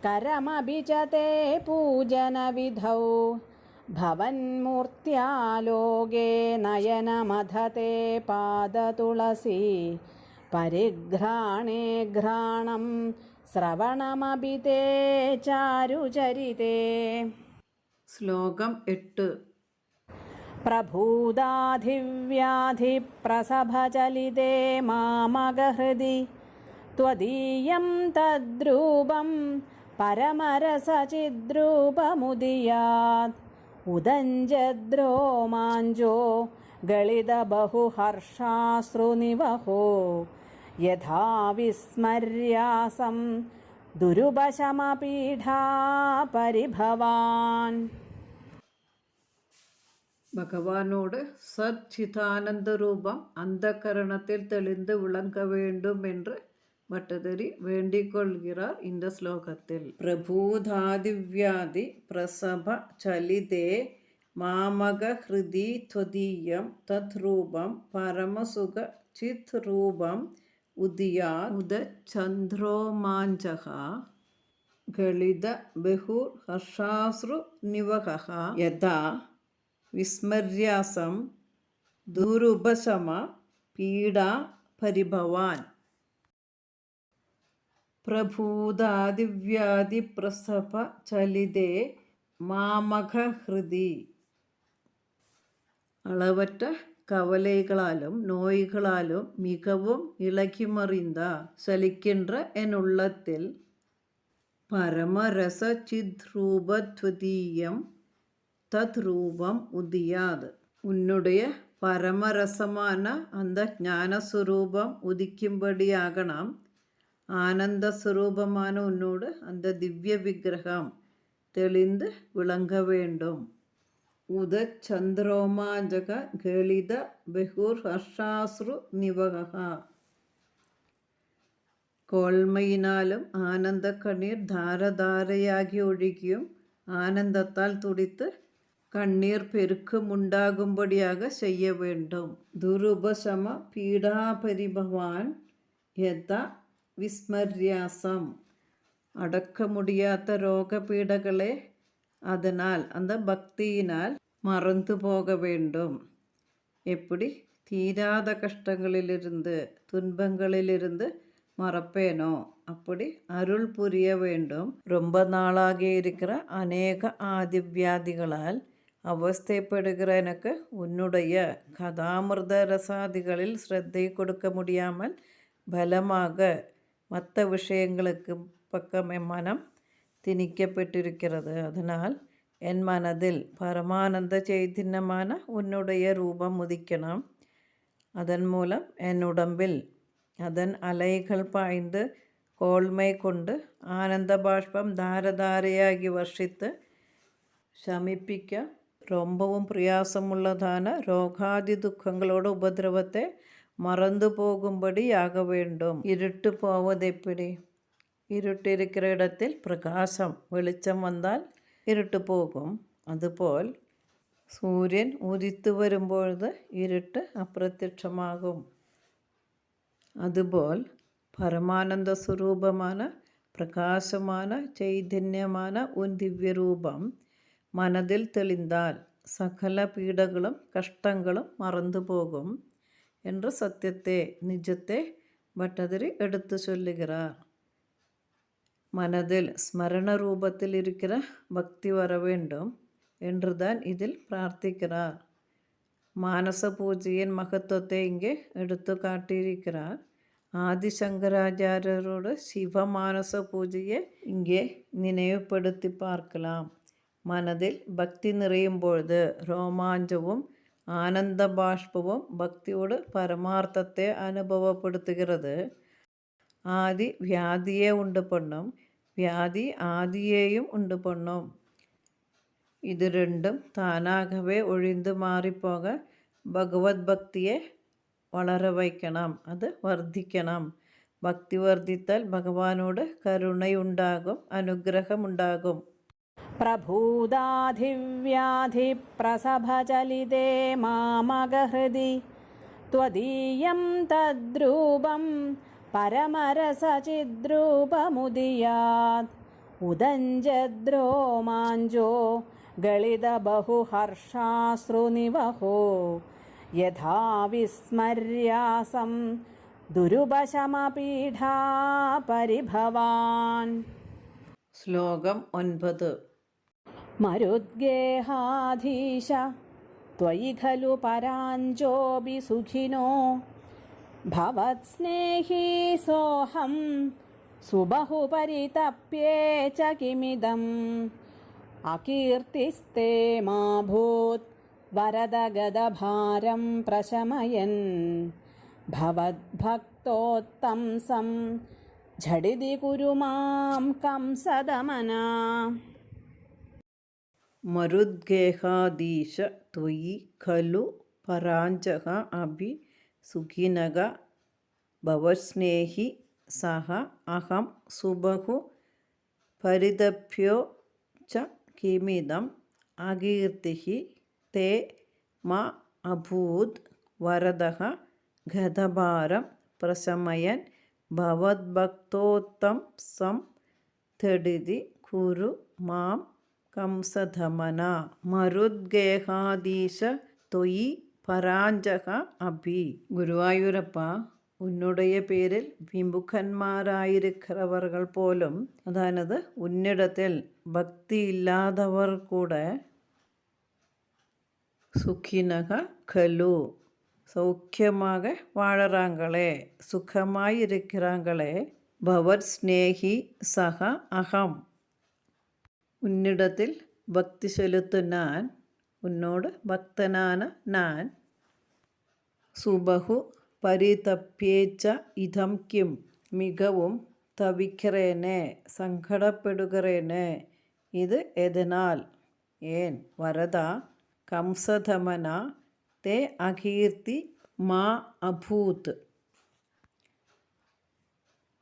करमपि च ते पूजनविधौ भवन्मूर्त्यालोके नयनमधते पादतुलसी परिघ्राणे घ्राणं श्रवणमपि ते चारुचरिते. ശ്ലോകം 8. प्रभूदाधिव्याधिप्रसभचलिते मामगहृदि त्वदीयं तद्रूपं परमरसचिद्रूपमुदीयात् उदञ्जद्रोमाञ्जो गलितबहुहर्षाश्रुनिवहो यथा विस्मर्यासं दुरुपशमपीठा परिभवान्. பகவானோடு சச்சிதானந்த ரூபம் அந்த கரணத்தில் தெளிந்து விளங்க வேண்டும் என்று பட்டதிரி வேண்டிக் கொள்கிறார் இந்த ஸ்லோகத்தில். பிரபூதாதிவ்யாதி பிரசப சலிதே மாமக ஹிருதி துவதீயம் தத் ரூபம் பரமசுக சித் ரூபம் உதியா உத சந்திரோமாஞ்சகா கலித பெஹுர் ஹர்ஷாஸ்ரு நிவகா யதா விஸ்மர்யாசம் துருபசம பீடா பரிபவான். பிரபூதாதிவ்யாதி பிரசப சலிதே மாமக ஹிருதி. அளவற்ற கவலைகளாலும் நோய்களாலும் மிகவும் இளகிமறிந்த சலிக்கின்ற என் உள்ளத்தில் பரமரச சித்ரூபத்வதீயம் தத் ரூபம் உதியாது. உன்னுடைய பரமரசமான அந்த ஞானஸ்வரூபம் உதிக்கும்படியாகണം. ஆனந்த ஸ்வரூபமான உன்னோடு அந்த திவ்ய விக்கிரகம் தெளிந்து விளங்க வேண்டும். உத சந்திரோமாஞ்சக கலித பெஹுர் ஹர்ஷாஸ்ரு நிவகா. கோள்மையினாலும் ஆனந்த கண்ணீர் தாரதாரையாகி ஒழுகியும் ஆனந்தத்தால் துடித்து கண்ணீர் பெருக்கும் உண்டாகும்படியாக செய்ய வேண்டும். துருபசம பீடாபரிபவான் யதா விஸ்மர்யாசம். அடக்க முடியாத ரோக பீடகளே அதனால் அந்த பக்தியினால் மறந்து போக வேண்டும். எப்படி தீராத கஷ்டங்களிலிருந்து துன்பங்களிலிருந்து மறப்பேனோ அப்படி அருள் புரிய வேண்டும். ரொம்ப நாளாக இருக்கிற அநேக ஆதிவியாதிகளால் அவஸ்தைப்படுகிற எனக்கு உன்னுடைய கதாமிர்த ரசாதிகளில் ஸ்ரத்தை கொடுக்க முடியாமல் பலமாக மற்ற விஷயங்களுக்கு பக்கம் என் மனம் திணிக்கப்பட்டிருக்கிறது. அதனால் என் மனதில் பரமானந்த சைதன்யமான உன்னுடைய ரூபம் உதிக்கணும். அதன் மூலம் என் உடம்பில் அதன் அலைகள் பாய்ந்து கோள்மை கொண்டு ஆனந்த பாஷ்பம் தாரதாரையாகி வர்ஷித்து ശമിപ്പിക്ക ரொம்பவும் பிரயாசமுள்ளதான ரோகாதி துக்கங்களோட உபதிரவத்தை மறந்து போகும்படி ஆக வேண்டும். இருட்டு போவதெப்படி? இருட்டு இருக்கிற இடத்தில் பிரகாசம் வெளிச்சம் வந்தால் இருட்டு போகும். அதுபோல் சூரியன் உதித்து வரும்பொழுது இருட்டு அப்பிரത്യക്ഷமாகும். அதுபோல் பரமானந்த சுரூபமான பிரகாசமான சைதன்யமான உன் திவ்ய ரூபம் மனதில் தெளிந்தால் சகல பீடங்களும் கஷ்டங்களும் மறந்து போகும் என்ற சத்தியத்தை நிஜத்தை பட்டதிரி எடுத்து சொல்லுகிறார். மனதில் ஸ்மரண ரூபத்தில் இருக்கிற பக்தி வர வேண்டும் என்றுதான் இதில் பிரார்த்திக்கிறார். மானச பூஜையின் மகத்துவத்தை இங்கே எடுத்து காட்டியிருக்கிறார். ஆதிசங்கராச்சாரியரோட சிவமானச பூஜையை இங்கே நினைவுபடுத்தி பார்க்கலாம். மனதில் பக்தி நிறையும் பொழுது ரோமாஞ்சവും ஆனந்த பாஷ்பവും பக்தியோடு பரமார்த்தத்தை அனுபவப்படுத்துகிறது. ஆதி வியாதியே உண்டு பண்ணும், வியாதி ஆதியேயும் உண்டு பண்ணும். இது ரெண்டும் தானாகவே ஒழிந்து மாறிப்போக பகவத் பக்தியை வளர வைக்கணும், அது வர்த்திக்கணும். பக்தி வர்த்தித்தால் பகவானோடு கருணை உண்டாகும், அனுகிரகம் உண்டாகும். प्रभूदाधिव्याधिप्रसभचलिते मामगहृदि त्वदीयं तद्रूपं परमरसचिद्रूपमुदीयात् उदञ्जद्रोमाञ्जो गलितबहुहर्षाश्रुनिवहो यथा विस्मर्यासं दुरुपशमपीढापरिभवान्. ശ്ലോകം 9. मरुद्गेहाधीश त्वयि खलु पराञ्जोऽपि सुखिनो भवत्स्नेही सोऽहं सुबहु परितप्ये च किमिदम् अकीर्तिस्ते मा भूत् वरदगदभारं प्रशमयन् भवद्भक्तोत्तंसं झटिति कुरु मां कंसदमना. मरुद्गेहाधीश त्वयि खलु पराञ्जः अपि सुखिनः भवत्स्नेही सः अहं सुबहु परितप्यो च किमिदम् अकीर्तिः ते मा अभूत् वरदः गदभारं प्रशमयन् भवद्भक्तोत्तंसं झटिति कुरु मां कंसदमന. മരുദ്ഗേഹാധീശ ത്വയി പരാഞ്ജക അഭി. குருவாயூரப்பா, உன்னுடைய பேரில் விமுகன்மாராயிருக்கிறவர்கள் போலும், அதானது உன்னிடத்தில் பக்தி இல்லாதவர் கூட சுகினக கலு சௌக்கியமாக வாழறாங்களே, சுகமாயிருக்கிறாங்களே. பவத் ஸ்நேகி சக அகம், உன்னிடத்தில் பக்தி செலுத்தும் நான், உன்னோடு பக்தனான நான். சுபகு பரிதப்யேச்ச இதம் கிம், மிகவும் தவிக்கிறேனே, சங்கடப்படுகிறேனே, இது எதனால், ஏன். வரதா கம்சதமனா தே அகீர்த்தி மா அபூத்.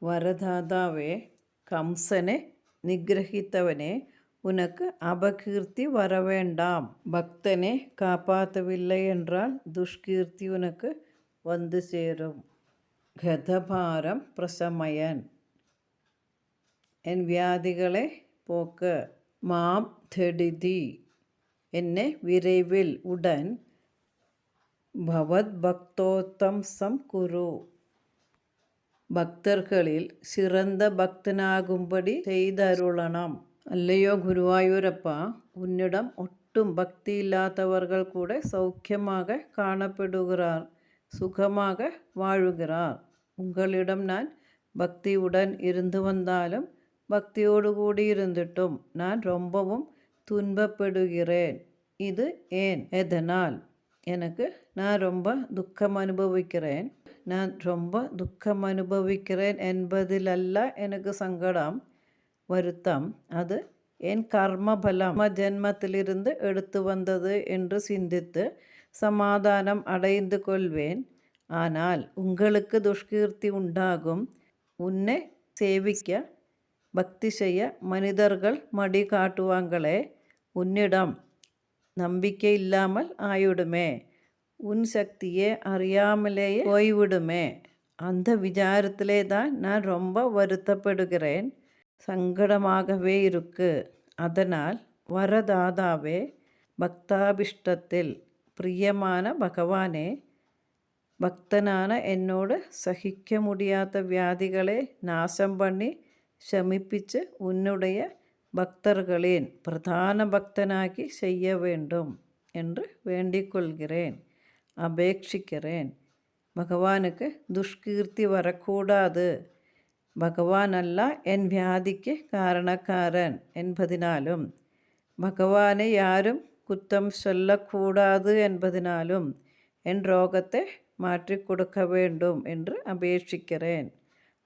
வரதாதாவே, கம்சனை நிகிரகித்தவனே, உனக்கு அபகீர்த்தி வரவேண்டாம். பக்தனை காப்பாற்றவில்லை என்றால் துஷ்கீர்த்தி உனக்கு வந்து சேரும். கதபாரம் பிரசமயன், என் வியாதிகளை போக்க. மாம் தெடிதி, என்னை விரைவில் உடன். பவத் பக்தோத்தம்சம் குரு, பக்தர்களில் சிறந்த பக்தனாகும்படி செய்தருளണം. அல்லையோ குருவாயூரப்பா, உன்னிடம் ஒட்டும் பக்தி இல்லாதவர்கள் கூட சௌக்கியமாக காணப்படுகிறார், சுகமாக வாழுகிறார். உங்களிடம் நான் பக்தியுடன் இருந்து வந்தாலும் பக்தியோடு கூடி இருந்துட்டும் நான் ரொம்பவும் துன்பப்படுகிறேன். இது ஏன், எதனால். நான் ரொம்ப துக்கம் அனுபவிக்கிறேன். நான் ரொம்ப துக்கம் அனுபவிக்கிறேன் என்பதிலல்ல எனக்கு சங்கடம், வருத்தம். அது என் கர்மபலம் ஜென்மத்திலிருந்து எடுத்து வந்தது என்று சிந்தித்து சமாதானம் அடைந்து கொள்வேன். ஆனால் உங்களுக்கு துஷ்கீர்த்தி உண்டாகும். உன்னை சேவிக்க பக்தி செய்ய மனிதர்கள் மடி காட்டுவாங்களே, உன்னிடம் நம்பிக்கை இல்லாமல் ஆயிடுமே, உன் சக்தியை அறியாமலேயே போய்விடுமே. அந்த விசாரத்திலே தான் நான் ரொம்ப வருத்தப்படுகிறேன், சங்கடமாகவே இருக்கு. அதனால் வரதாதாவே, ഭക്താഭിഷ്ടത്തിൽ പ്രിയமான பகவானே, ഭക്തനാன എന്നോട് സഹിക്ക മുടിയാത്ത വ്യാധികളെ നാശം പണി ശമിപ്പിച്ച് ഉன்னுடைய பக்தர்களின் பிரதான பக்தனாக்கி செய்ய வேண்டும் என்று வேண்டிக்கொள்கிறேன், அபேட்சிக்கிறேன். ഭഗവാനുക്ക് ദുഷ്കീർത്തി വരക്കൂടാത്. ഭഗവാനല്ല എൻ വ്യാധിക്ക് കാരണക്കാരൻ என்பதினாலும் ഭഗവാനെ യാരും കുറ്റം ചൊല്ലക്കൂടാது என்பதினாலும் എൻ രോഗത്തെ மாற்றிக்கொடுக்க வேண்டும் என்று அபேட்சிக்கிறேன்.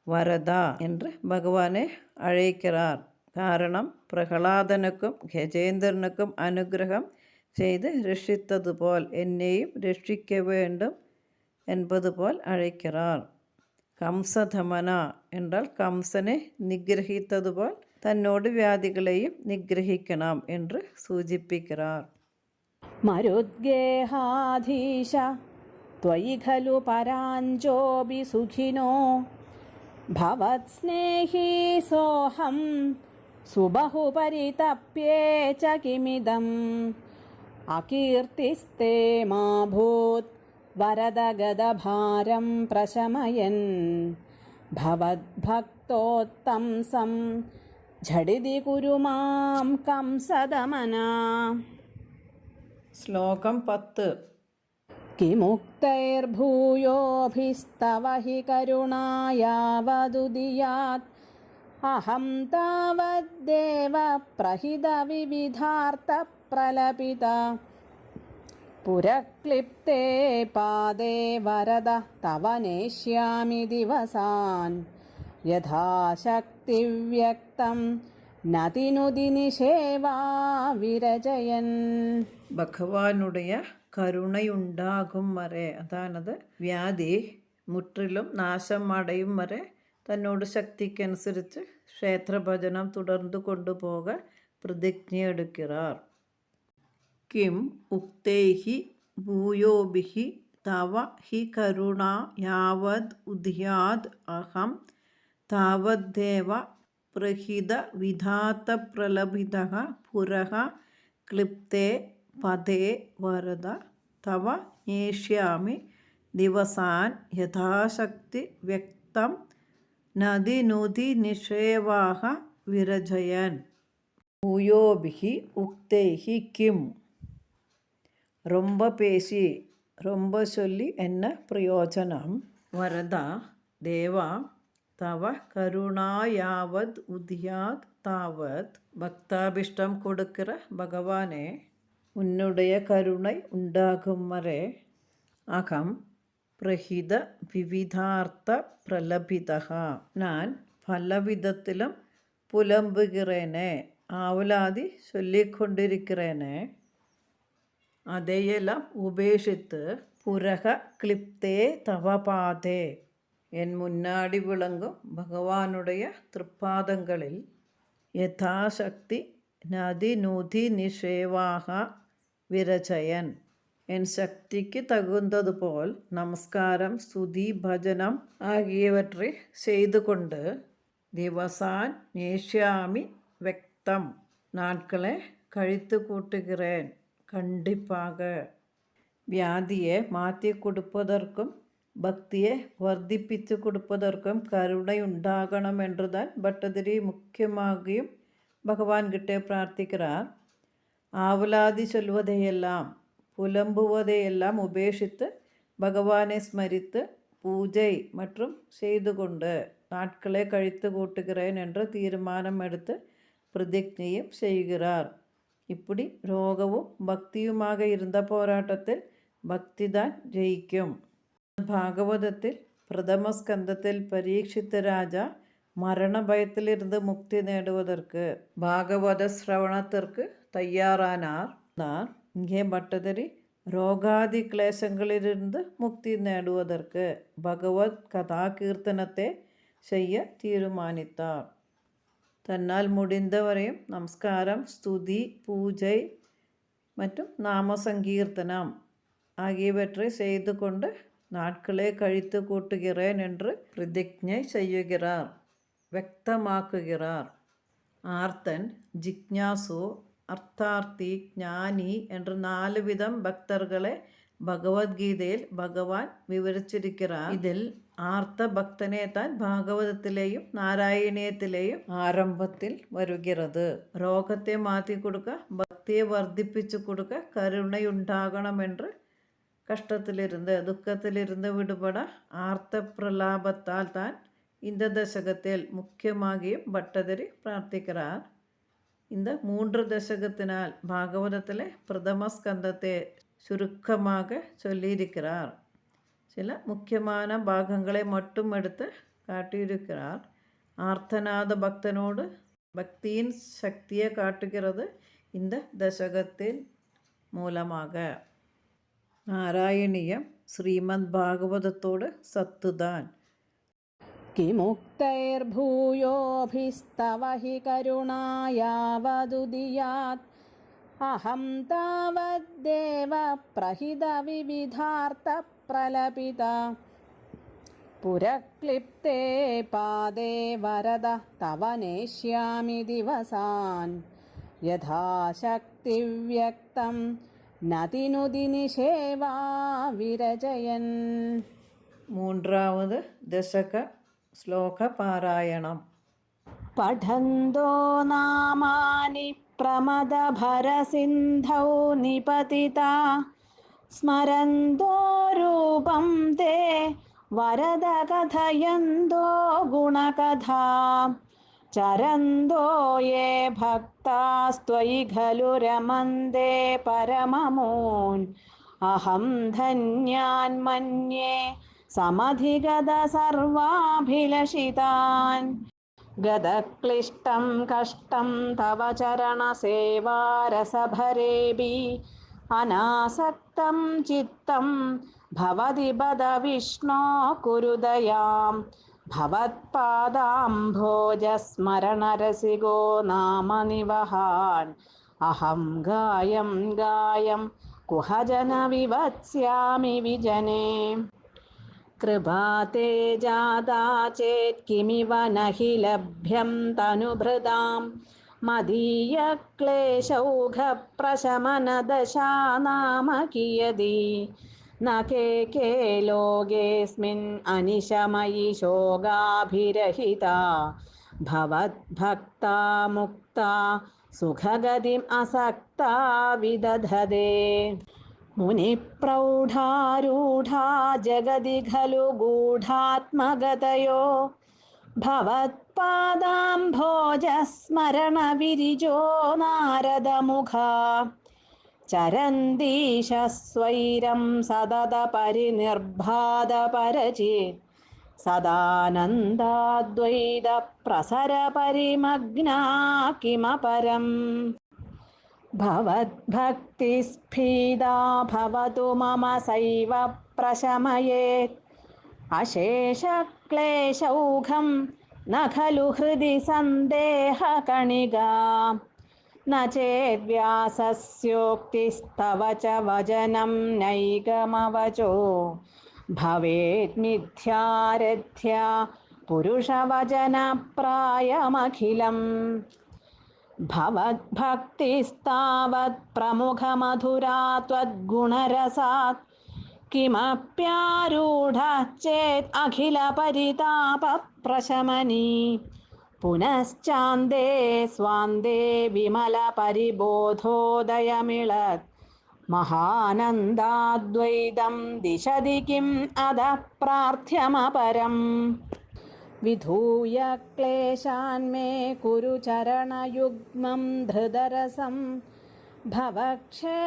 வரதா என்று பகவானை அழைக்கிறார். കാരണം പ്രഹ്ലാദനുക്കും ഗജേന്ദ്രനുക്കും അനുഗ്രഹം ചെയ്ത് രക്ഷിത്തതുപോൽ എന്നെയും രക്ഷിക്ക வேண்டும் என்பதுപോൽ അழைக்கிறார். കംസധമന എന്നാൽ കംസനെ നിഗ്രഹിത്തതുപോൽ തന്നോട് വ്യാധികളെയും നിഗ്രഹിക്കണം എന്ന് സൂചിപ്പിக்கிறார். മരുദ്ഗേഹാധീശ ത്വയി ഖലു പരാഞ്ജോബി സുഖിനോ ഭവത്സ്നേഹി സോഹം സുബഹു പരിതപ്യേ ച കിമിദം അകീർത്തിസ്തേ മാ ഭൂത് വരദഗദഭാരം പ്രശമയൻ ഭവദ്ഭക്തോത്തംസം ഝടിതി കുരു മാം കംസദമന. ശ്ലോകം 10. കിമുക്തൈർഭൂയോഭിസ്തവ ഹി കരുണായാവദുദിയാത് അഹം താവദ്ദേവ പ്രഹിത വിവിധാർത്ഥ പ്രലപിത പുരക്ലിപ്തേ പാദേ വരദ തവ നേഷ്യാമി ദിവസാൻ യഥാശക്തി വ്യക്തം നതിനുതി നിഷേവാ വിരജയൻ. ഭഗവാനുடைய കരുണയുണ്ടാകും വരെ, അതാണത് വ്യാധി മുற்றிലും നാശം അടയും വരെ തന്നോട് ശക്തിക്കനുസരിച്ച് ക്ഷേത്രഭജനം തുടർന്നു കൊണ്ടുപോക പ്രതിജ്ഞയെടുக்கிறாർ. കിം ഉക്തൈഹി ഭൂയോഭിഹി തവ ഹി കരുണാ യാവദ് ഉദ്യാത് അഹം താവദ്ദേവ പ്രഹിത വിധാത പ്രലഭിതഃ പുരഃ ക്ലിപ്തേ പദേ വരദ തവ നേഷ്യാമി ദിവസാൻ യഥാശക്തി വ്യക്തം നദിനുതി നിഷേവാഹ വിരജയൻ. ഭൂയോഭിഹി ഉക്തൈഹി കിം, ரொம்ப பேசி ரொம்ப சொல்லி என்ன பிரயோஜனம். வரத தேவா തവ കരുണായാവത് ഉദ്യാത് താവത്, ഭക്താഭിഷ്ടം കൊടുக்கிற ഭഗവാനെ ഉன்னுடைய കരുണை ഉണ്ടാകും വരെ അഹം പ്രഹിത വിവിധാർത്ഥ പ്രലപിതഃ, ഞാൻ പലവിധത്തിലും പുലമ്പുகிறேனே, ആവലാതി ചൊല്ലിക്കൊണ്ടിരിக்கிறேனே, അதையெல்லாம் ഉപേക്ഷിத்து പുരഹ ക്ലിപ്തേ തവ പാദേ, എൻ മുന്നാടി വിളങ്ങും ഭഗവാനുடைய തൃപ്പാദങ്ങളിൽ യഥാശക്തി നദിനുതി നിഷേവാഹ വിരചയൻ, എൻ ശക്തിക്ക് തകുന്നതുപോൽ നമസ്കാരം സ്തുതി ഭജനം ആകിയവற்றை ചെയ്തുകൊണ്ട് ദിവസാൻ നേഷ്യാമി വ്യക്തം, നാட்களை கழித்து கூட்டுகிறேன் கண்டிப்பாக. വ്യാധിയെ മാറ്റി കൊടുപ്പതർക്കും ഭക്തിയെ വർദ്ധിപ്പിച്ചു കൊടുപ്പതർക്കും കരുണയുണ്ടാകണമെന്നുതാൻ ഭട്ടതിരി മുഖ്യമാകിയും ഭഗവാൻ கிட்டே പ്രാർത്ഥിக்கிறார். ആവലാതി ചൊല്ലുവதைയെല്ലാം പുലമ്പുവதைയെല്ലാം ഉപേക്ഷിത്ത് ഭഗവാനെ സ്മരിത്ത് പൂജை மற்றும் செய்து கொண்டு நாட்களை கழித்து கூட்டுகிறேன் என்று தீர்மானம் எடுத்து പ്രതിജ്ഞയും ചെയ്യുகிறாർ. இப்படி രോഗവും ഭക്തിയുமாக ഇരുന്ന പോരാട്ടത്തിൽ ഭക്തിദാൻ ജയിക്കും. ഭാഗവതത്തിൽ പ്രഥമ സ്കന്ധത്തിൽ പരീക്ഷിത്ത രാജ മരണഭയത്തിലിരുന്ന് മുക്തി നേടുവதற்கு ഭാഗവത ശ്രവണത്തിற்கு തയ്യാറാനാർ. இங்கே பட்டதிரி രോഗാദി ക്ലേശങ്ങളിലിருந்து മുക്തി നേടുവதற்கு ഭഗവത് കഥാകീർത്തനത്തെ செய்ய தீர்மானித்தார். തന്നാൽ മുടിന്തവരെയും നമസ്കാരം സ്തുതി പൂജை மற்றும் നാമസങ്കീർത്തനം ആകിയവற்றை ചെയ്തു കൊണ്ട് നാட்களை கழித்து கூட்டுகிறேன் என்று പ്രതിജ്ഞை ചെയ്യുகிறார், വ്യക്തമാക്കുകയാർ. ആർത്തൻ ജിജ്ഞാസു அர்த்தார்த்தி, ஞானி என்று 4 விதம் பக்தர்களை பகவத்கீதையில் பகவான் விவரிச்சிருக்கிறார். இதில் ആർത്ത ഭക്തനെ താൻ ഭാഗവതത്തിലെയും നാരായണീയത്തിലെയും ആരംഭത്തിൽ വരുகிறது. രോഗത്തെ മാറ്റി കൊടുക്ക, ഭക്തിയെ വർദ്ധിപ്പിച്ചു കൊടുക്ക, കരുണയുണ്ടാകണമെന്ന് கஷ்டத்திலிருந்து துக்கத்திலிருந்து விடுபட ஆர்த்த பிரலாபத்தால் தான் இந்த தசகத்தில் முக்கியமாகியும் பட்டதிரி பிரார்த்திக்கிறார். இந்த 3 தசகத்தினால் பாகவதத்திலே பிரதம ஸ்கந்தத்தை சுருக்கமாக சொல்லியிருக்கிறார். சில முக்கியமான பாகங்களை மட்டும் எடுத்து காட்டியிருக்கிறார். ஆர்த்தநாத பக்தனோடு பக்தியின் சக்தியை காட்டுகிறது இந்த தசகத்தின் மூலமாக. നാരായണീയം ശ്രീമദ് ഭാഗവതത്തോട് സത്തുതാൻ. കിമുക്തൈർഭൂയോഭിസ്തവ ഹി കരുണായാവദുദിയാത് അഹം താവദ്ദേവ പ്രഹിത വിവിധാർത്ഥ പ്രലപിത പുരക്ലിപ്തേ പാദേ വരദ തവ നേഷ്യാമി ദിവസാൻ യഥാശക്തി വ്യക്തം നതിനുദിനിഷേവാ വിരജയൻ. 3ാമത് ദശക ശ്ലോക പാരായണം. പഠന്തോ നാമാനി പ്രമദഭരസിന്ധൗ നിപതിതാ സ്മരന്തോ രൂപം തേ വരദ കഥയന്തോ ഗുണകഥാ ചരന്തോ യേ ഭക്താസ്ത്വയി ഖലു രമന്ദേ പരമമൂൻ അഹം ധന്യാൻ മന്യേ സമധിഗത സർവാഭിലഷിതാൻ. ഗതക്ലിഷ്ടം കഷ്ടം തവ ചരണസേവാരസഭരേഭി അനാസക്തം ചിത്തം ഭവതി ബദ വിഷ്ണോ കുരുദയാം ഭവത്പാദാംഭോജസ്മരണരസികോ നാമ നിവഹാൻ അഹം ഗായം ഗായം കുഹജന വിവത്സ്യാമി വിജനേ. കൃപാതേ ജാതാ ചേത് കിമിവ നഹി ലഭ്യം തനുഭൃതാം മദീയ ക്ലേശൗഘ പ്രശമനദശാ നാമ കിയതി ന കേ ലോകേസ്മിൻ അനിശമയി ശോകാഭിരഹിതാ ഭവദ്ഭക്താ മുക്താ സുഖഗതിം അസക്താ വിദധതേ. മുനിപ്രൗഢാരൂഢാ ജഗതി ഖലു ഗൂഢാത്മഗതയോ ഭവത്പാദാംഭോജസ്മരണവിരിജോ നാരദമുഖാ ചരന്തീശസ്വൈരം സതത പരിനിർഭാതപരചിത് സദാനന്ദാദ്വൈത പ്രസര പരിമഗ്നാ കിമപരം. ഭവദ്ഭക്തിസ്ഫീതാ ഭവതു മമ സൈവ പ്രശമയേത് അശേഷക്ലേശൗഘം ന ഖലു ഹൃദി സന്ദേഹകണികാ ന ചേദ്വ്യാസസ്യോക്തിസ്തവ ച വചനം നൈകമവചോ ഭവേത് മിഥ്യാരഥ്യാ പുരുഷവചനപ്രായമഖിലം. ഭവദ്ഭക്തിസ്താവത് പ്രമുഖമധുരാ ത്വദ്ഗുണരസാത് കിമപ്യാരൂഢഃ ചേത് അഖിലപരിതാപപ്രശമനീ. പുനശ്ചാന്ദേ സ്വാന്ദേ വിമലപരിബോധോദയമിളത് മഹാനന്ദാദ്വൈതം ദിശതി കിം അധഃ പ്രാർത്ഥ്യമപരം. വിധൂയ ക്ലേശാൻ മേ കുരു ചരണയുഗ്മം ധൃതരസം ഭവക്ഷേത്രപ്രാപ്തൗ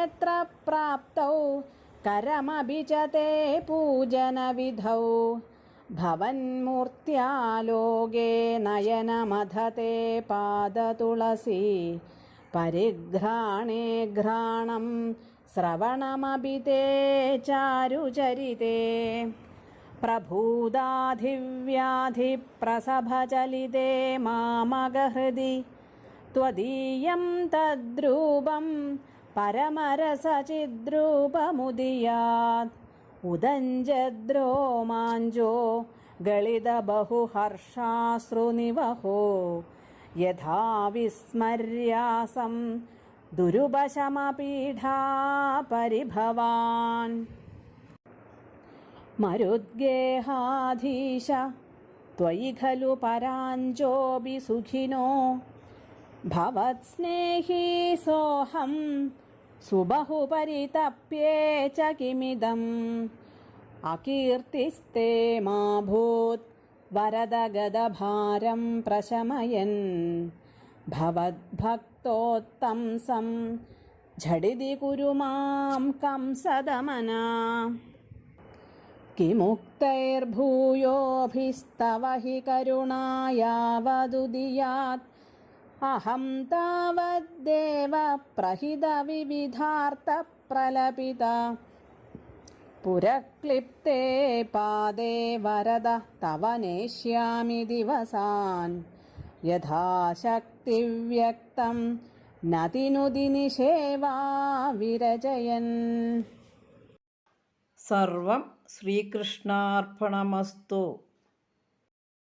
കരമഭിചതേ പൂജനവിധൗ ഭവന്മൂർത്യാലോകേ നയനമധതേ പാദതുളസി പരിഘ്രാണേ ഘ്രാണം ശ്രവണമഭി തേ ചാരുചരിതേ. പ്രഭൂതാധിവ്യാധിപ്രസഭചലിതേ മാമഗഹൃദി ത്വദീയം തദ്രൂപം പരമരസചിദ്രൂപമുദിയാത് ഉദഞ്ജദ്രോമാഞ്ചോ ഗളിതബഹുഹർഷാശ്രുനിവഹോ യഥാ വിസ്മര്യാസം ദുരുപശമപീഠാ പരിഭവാൻ. മരുദ്ഗേഹാധീശ ത്വയി ഖലു പരാഞ്ജോപി സുഖിനോ ഭവത്സ്നേഹീ സോഹം സുബഹുപരിതപ്യേ ച കിമിദം അകീർത്തിസ്തേ മാ ഭൂത് വരദഗദഭാരം പ്രശമയൻ ഭവദ്ഭക്തോത്തംസം ഝടിതി കുരു മാം കംസദമനാ. കിമുക്തൈർഭൂയോഭിസ്തവ ഹി കരുണായാവദുദിയാത് അഹം താവദ്ദേവ പ്രഹിത വിവിധാർത്ഥ പ്രലപിത. പുരക്ലിപ്തേ പാദേ വരദ തവ നേഷ്യാമി ദിവസാൻ യഥാശക്തി വ്യക്തം നതിനുതി നിഷേവാ വിരജയൻ. സർവം ശ്രീകൃഷ്ണാർപ്പണമസ്തു.